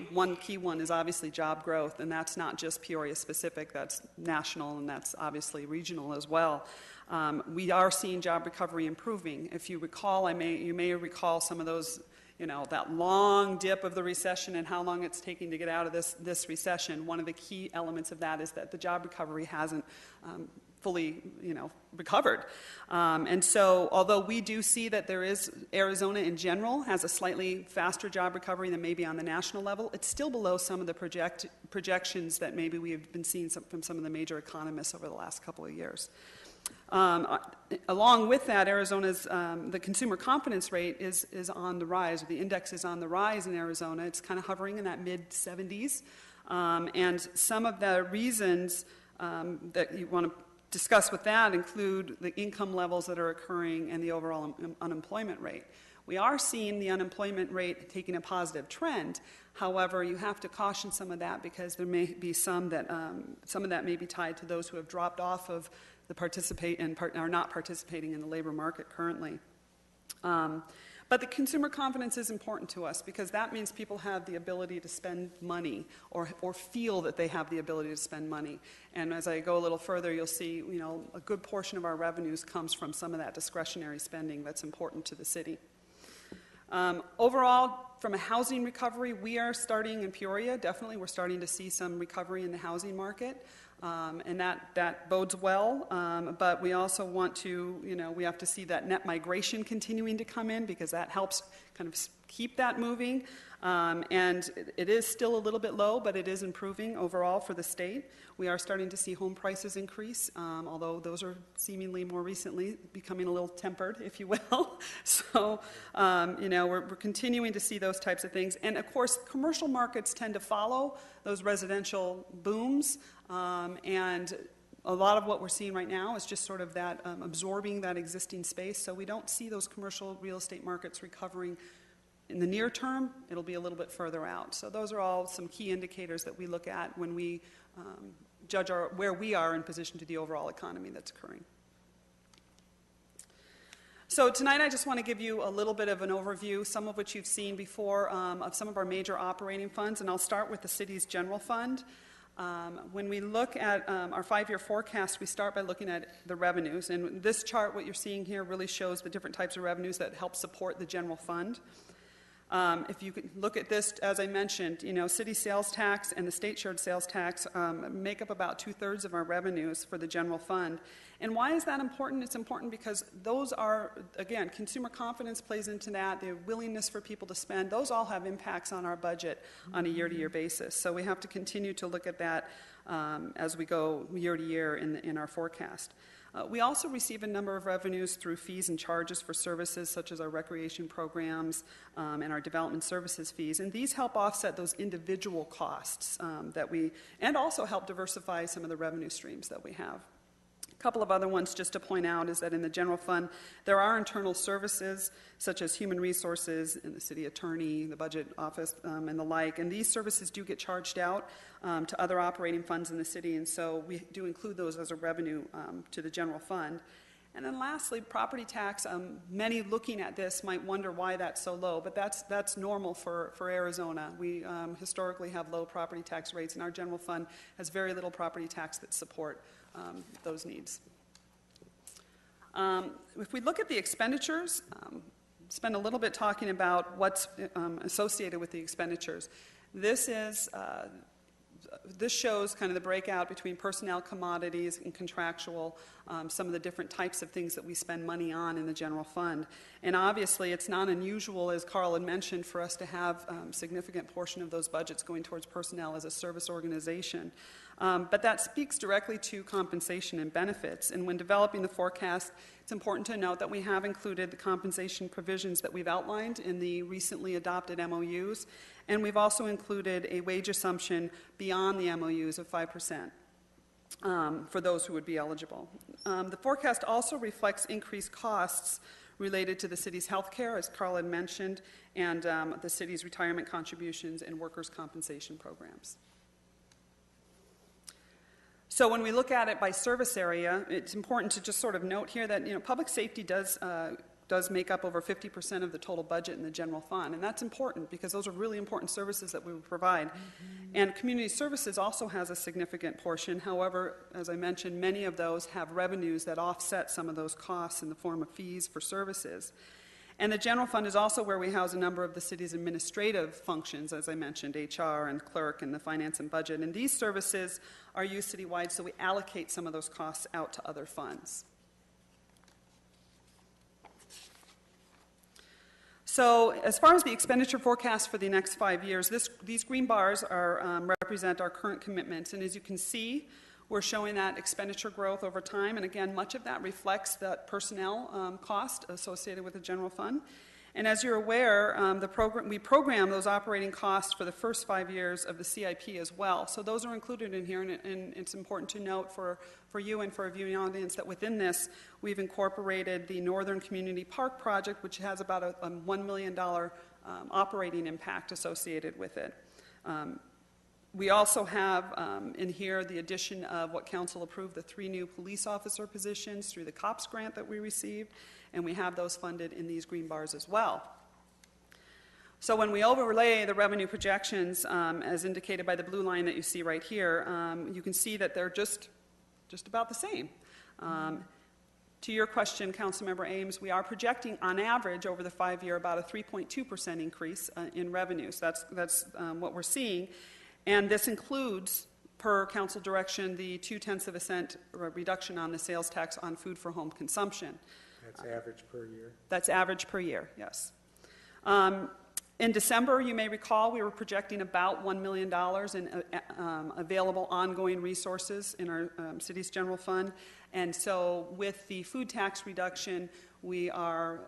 One key one is obviously job growth, and that's not just Peoria specific, that's national and that's obviously regional as well. We are seeing job recovery improving. If you recall, you may recall some of those, that long dip of the recession and how long it's taking to get out of this recession. One of the key elements of that is that the job recovery hasn't fully, recovered. And so, although we do see that Arizona in general has a slightly faster job recovery than maybe on the national level, it's still below some of the projections that maybe we have been seeing from some of the major economists over the last couple of years. Along with that, Arizona's the consumer confidence rate is on the rise. The index is on the rise in Arizona. It's kind of hovering in that mid-70s. And some of the reasons that you want to discuss with that include the income levels that are occurring and the overall unemployment rate. We are seeing the unemployment rate taking a positive trend. However, you have to caution some of that because there may be some of that may be tied to those who have dropped off of are not participating in the labor market currently. But the consumer confidence is important to us because that means people have the ability to spend money or feel that they have the ability to spend money. And as I go a little further, you'll see, a good portion of our revenues comes from some of that discretionary spending that's important to the city. Overall, from a housing recovery, we are starting in Peoria, definitely, we're starting to see some recovery in the housing market, and that bodes well. But we also want to, we have to see that net migration continuing to come in, because that helps kind of keep that moving. And it is still a little bit low, but it is improving overall for the state. We are starting to see home prices increase, although those are seemingly more recently becoming a little tempered, if you will. So, we're continuing to see those types of things. And of course, commercial markets tend to follow those residential booms, and a lot of what we're seeing right now is just sort of that absorbing that existing space. So we don't see those commercial real estate markets recovering in the near term. It'll be a little bit further out. So those are all some key indicators that we look at when we judge where we are in position to the overall economy that's occurring. So tonight I just want to give you a little bit of an overview, some of which you've seen before, of some of our major operating funds, and I'll start with the city's general fund. When we look at our 5-year forecast, we start by looking at the revenues, and this chart, what you're seeing here, really shows the different types of revenues that help support the general fund. If you could look at this, as I mentioned, city sales tax and the state shared sales tax make up about 2/3 of our revenues for the general fund. And why is that important? It's important because those are, again, consumer confidence plays into that, the willingness for people to spend. Those all have impacts on our budget on a year-to-year basis. So we have to continue to look at that as we go year to year in our forecast. We also receive a number of revenues through fees and charges for services such as our recreation programs and our development services fees, and these help offset those individual costs and also help diversify some of the revenue streams that we have. A couple of other ones just to point out is that in the general fund, there are internal services such as human resources and the city attorney, the budget office, and the like. And these services do get charged out to other operating funds in the city, and so we do include those as a revenue to the general fund. And then lastly, property tax. Many looking at this might wonder why that's so low, but that's normal for Arizona. We historically have low property tax rates, and our general fund has very little property tax that support those needs. If we look at the expenditures, spend a little bit talking about what's associated with the expenditures. This shows kind of the breakout between personnel, commodities, and contractual, some of the different types of things that we spend money on in the general fund. And obviously, it's not unusual, as Carl had mentioned, for us to have a significant portion of those budgets going towards personnel as a service organization. But that speaks directly to compensation and benefits. And when developing the forecast, it's important to note that we have included the compensation provisions that we've outlined in the recently adopted MOUs. And we've also included a wage assumption beyond the MOUs of 5% for those who would be eligible. The forecast also reflects increased costs related to the city's health care, as Carl had mentioned, and the city's retirement contributions and workers' compensation programs. So when we look at it by service area, it's important to just sort of note here that public safety does make up over 50% of the total budget in the general fund, and that's important because those are really important services that we provide. And community services also has a significant portion. However, as I mentioned, many of those have revenues that offset some of those costs in the form of fees for services. And the general fund is also where we house a number of the city's administrative functions, as I mentioned, HR and clerk and the finance and budget. And these services are used citywide, so we allocate some of those costs out to other funds. So as far as the expenditure forecast for the next 5 years, these green bars represent our current commitments. And as you can see, we're showing that expenditure growth over time, and again, much of that reflects that personnel cost associated with the general fund. And as you're aware, we program those operating costs for the first 5 years of the CIP as well. So those are included in here, and it's important to note for you and for a viewing audience that within this, we've incorporated the Northern Community Park project, which has about a $1 million operating impact associated with it. We also have in here the addition of what council approved, the 3 new police officer positions through the COPS grant that we received, and we have those funded in these green bars as well. So when we overlay the revenue projections, as indicated by the blue line that you see right here, you can see that they're just about the same. To your question, Councilmember Ames, we are projecting on average over the 5-year about a 3.2% increase in revenues. That's what we're seeing. And this includes, per council direction, the 0.2 cent reduction on the sales tax on food for home consumption. That's average per year? That's average per year, yes. In December, you may recall, we were projecting about $1 million in available ongoing resources in our city's general fund. And so with the food tax reduction, we are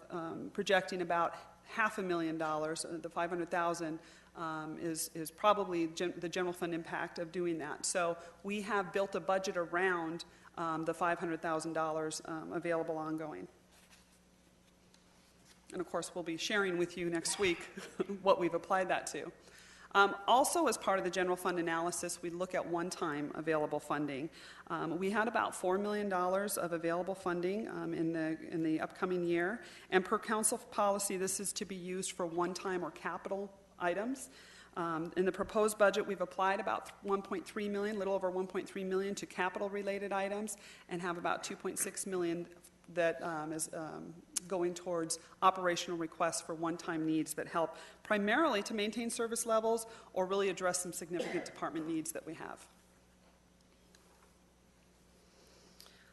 projecting about $500,000. The $500,000 is probably the general fund impact of doing that. So we have built a budget around the $500,000 available ongoing. And of course, we'll be sharing with you next week what we've applied that to. Also, as part of the general fund analysis, we look at one-time available funding. We had about $4 million of available funding in the upcoming year. And per council policy, this is to be used for one-time or capital items. In the proposed budget, we've applied about $1.3 million, a little over $1.3 million to capital-related items, and have about $2.6 million that is going towards operational requests for one-time needs that help primarily to maintain service levels or really address some significant department needs that we have.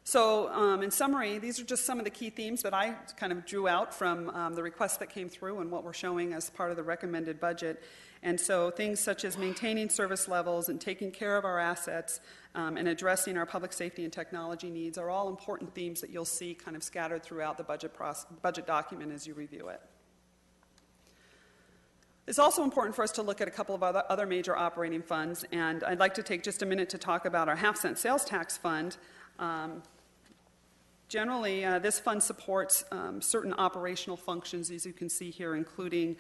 So in summary, these are just some of the key themes that I kind of drew out from the requests that came through and what we're showing as part of the recommended budget. And so things such as maintaining service levels and taking care of our assets and addressing our public safety and technology needs are all important themes that you'll see kind of scattered throughout the budget document as you review it. It's also important for us to look at a couple of other major operating funds, and I'd like to take just a minute to talk about our half-cent sales tax fund. Generally, this fund supports certain operational functions, as you can see here, including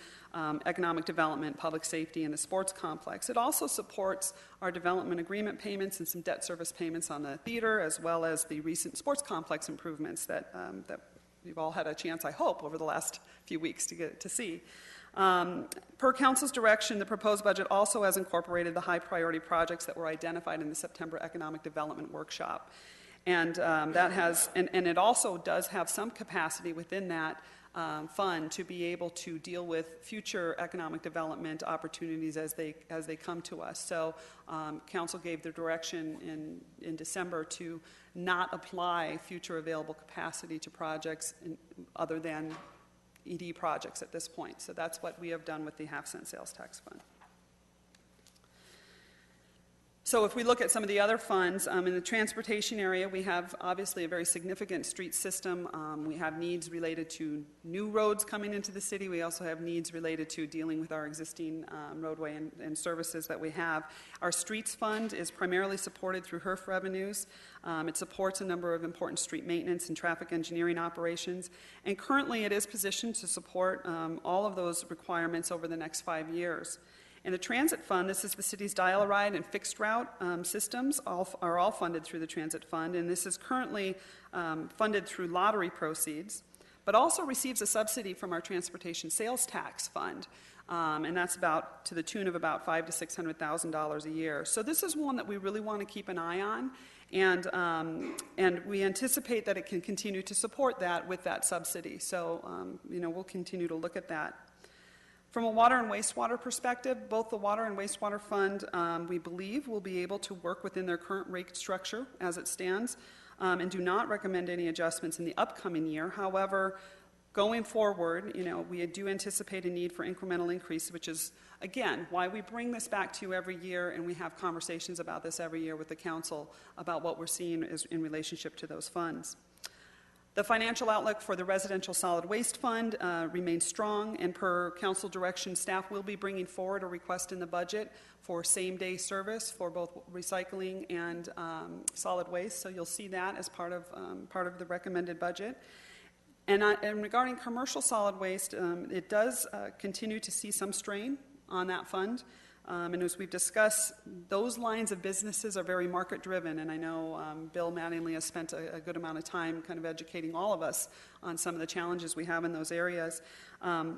economic development, public safety, and the sports complex. It also supports our development agreement payments and some debt service payments on the theater, as well as the recent sports complex improvements that you've all had a chance, I hope, over the last few weeks to get to see. Per council's direction, the proposed budget also has incorporated the high priority projects that were identified in the September Economic Development Workshop. And and it also does have some capacity within that fund to be able to deal with future economic development opportunities as they come to us. So council gave the direction in December to not apply future available capacity to projects other than ED projects at this point. So that's what we have done with the half-cent sales tax fund. So if we look at some of the other funds, in the transportation area, we have obviously a very significant street system. We have needs related to new roads coming into the city. We also have needs related to dealing with our existing roadway and services that we have. Our streets fund is primarily supported through HERF revenues. It supports a number of important street maintenance and traffic engineering operations. And currently it is positioned to support all of those requirements over the next 5 years. In the transit fund, this is the city's dial-a-ride and fixed route systems are all funded through the transit fund, and this is currently funded through lottery proceeds, but also receives a subsidy from our transportation sales tax fund, and that's about to the tune of about $500,000 to $600,000 a year. So this is one that we really want to keep an eye on, and we anticipate that it can continue to support that with that subsidy. So we'll continue to look at that. From a water and wastewater perspective, both the Water and Wastewater Fund, we believe, will be able to work within their current rate structure as it stands, and do not recommend any adjustments in the upcoming year. However, going forward, we do anticipate a need for incremental increase, which is, again, why we bring this back to you every year, and we have conversations about this every year with the council about what we're seeing in relationship to those funds. The financial outlook for the Residential Solid Waste Fund remains strong, and per council direction, staff will be bringing forward a request in the budget for same-day service for both recycling and solid waste. So you'll see that as part of the recommended budget. And regarding commercial solid waste, it does continue to see some strain on that fund. And as we've discussed, those lines of businesses are very market-driven, and I know Bill Mattingly has spent a good amount of time kind of educating all of us on some of the challenges we have in those areas.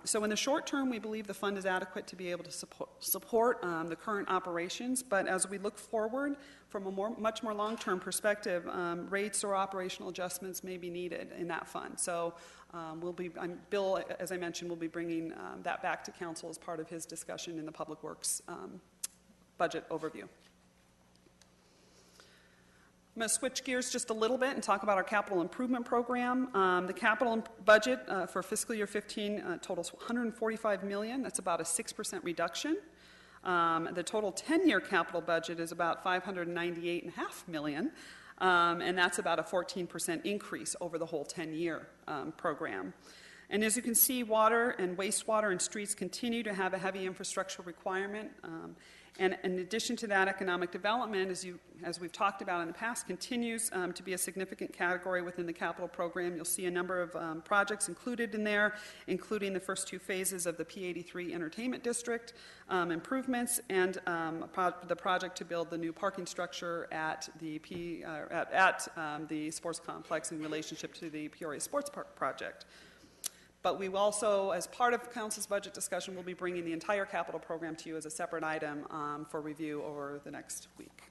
So in the short term, we believe the fund is adequate to be able to support the current operations, but as we look forward from a much more long-term perspective, rates or operational adjustments may be needed in that fund. So Bill, as I mentioned, will be bringing that back to council as part of his discussion in the Public Works budget overview. I'm going to switch gears just a little bit and talk about our capital improvement program. The capital budget for fiscal year 15 totals $145 million. That's about a 6% reduction. The total 10-year capital budget is about $598.5 million, and that's about a 14% increase over the whole 10-year program. And as you can see, water and wastewater and streets continue to have a heavy infrastructure requirement. And in addition to that, economic development, as we've talked about in the past, continues to be a significant category within the capital program. You'll see a number of projects included in there, including the first two phases of the P83 Entertainment District improvements and the project to build the new parking structure at the the sports complex in relationship to the Peoria Sports Park project. But we will also, as part of Council's budget discussion, we'll be bringing the entire capital program to you as a separate item for review over the next week.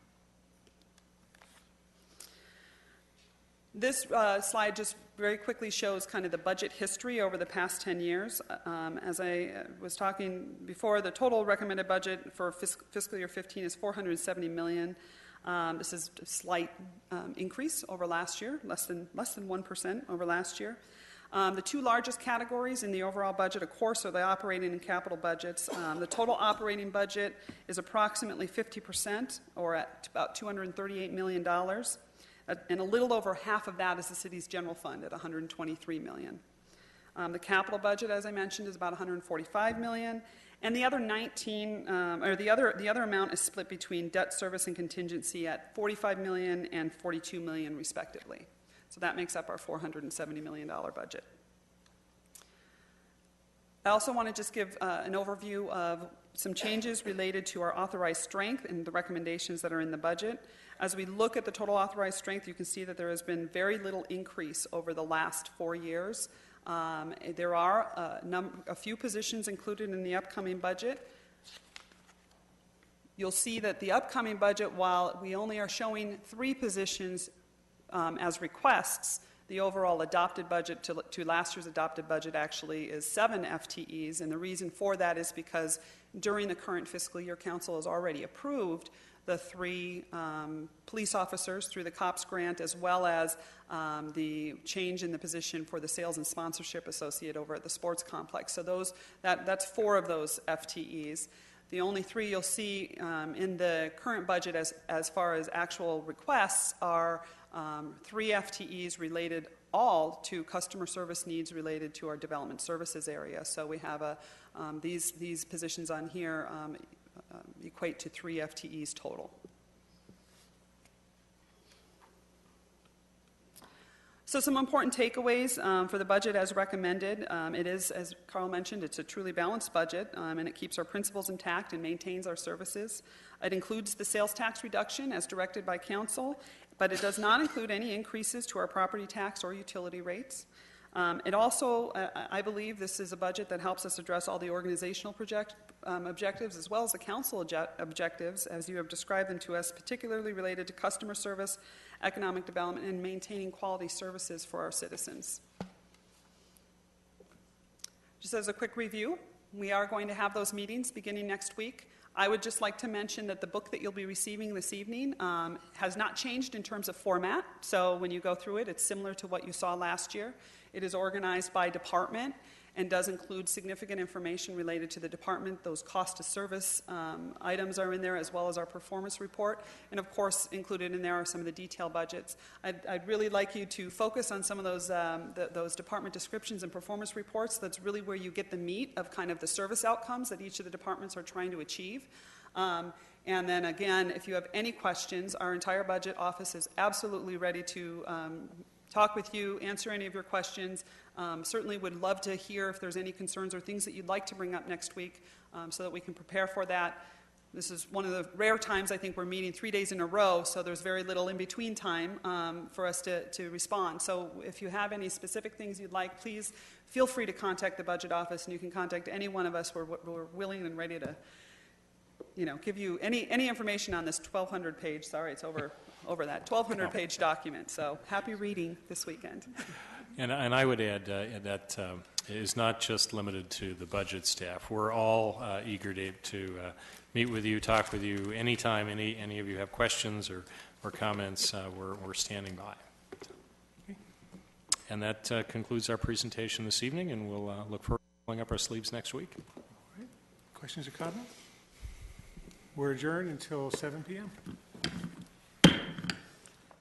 This slide just very quickly shows kind of the budget history over the past 10 years. As I was talking before, the total recommended budget for fiscal year 15 is $470 million. This is a slight increase over last year, less than 1% over last year. The two largest categories in the overall budget, of course, are the operating and capital budgets. The total operating budget is approximately 50%, or at about $238 million. And a little over half of that is the city's general fund at $123 million. The capital budget, as I mentioned, is about $145 million. And the other the other amount is split between debt service and contingency at $45 million and $42 million, respectively. So that makes up our $470 million budget. I also want to just give an overview of some changes related to our authorized strength and the recommendations that are in the budget. As we look at the total authorized strength, you can see that there has been very little increase over the last 4 years. There are a few positions included in the upcoming budget. You'll see that the upcoming budget, while we only are showing 3 positions as requests, the overall adopted budget to last year's adopted budget actually is 7 FTEs, and the reason for that is because during the current fiscal year, Council has already approved the 3 police officers through the COPS grant, as well as the change in the position for the sales and sponsorship associate over at the sports complex. So that's 4 of those FTEs. The only 3 you'll see in the current budget as far as actual requests are 3 FTEs related all to customer service needs related to our development services area. So we have these positions on here equate to 3 FTEs total. So some important takeaways for the budget as recommended. It is, as Carl mentioned, it's a truly balanced budget, and it keeps our principles intact and maintains our services. It includes the sales tax reduction as directed by Council, but it does not include any increases to our property tax or utility rates. It also, I believe this is a budget that helps us address all the organizational objectives as well as the council objectives as you have described them to us, particularly related to customer service, economic development, and maintaining quality services for our citizens. Just as a quick review, we are going to have those meetings beginning next week. I would just like to mention that the book that you'll be receiving this evening has not changed in terms of format. So when you go through it, it's similar to what you saw last year. It is organized by department and does include significant information related to the department. Those cost of service items are in there, as well as our performance report. And of course, included in there are some of the detailed budgets. I'd really like you to focus on some of those department descriptions and performance reports. That's really where you get the meat of kind of the service outcomes that each of the departments are trying to achieve. And then again, if you have any questions, our entire budget office is absolutely ready to talk with you, answer any of your questions. Certainly would love to hear if there's any concerns or things that you'd like to bring up next week so that we can prepare for that. This is one of the rare times I think we're meeting 3 days in a row, so there's very little in between time for us to respond. So if you have any specific things you'd like, please feel free to contact the budget office, and you can contact any one of us. We're willing and ready to, give you any information on this 1,200-page. Sorry, it's over that 1,200-page document. So happy reading this weekend. And I would add that it is not just limited to the budget staff. We're all eager to meet with you, talk with you anytime any of you have questions or comments. We're standing by. And that concludes our presentation this evening, and we'll look forward to pulling up our sleeves next week. Questions or comments? We're adjourned until 7 p.m.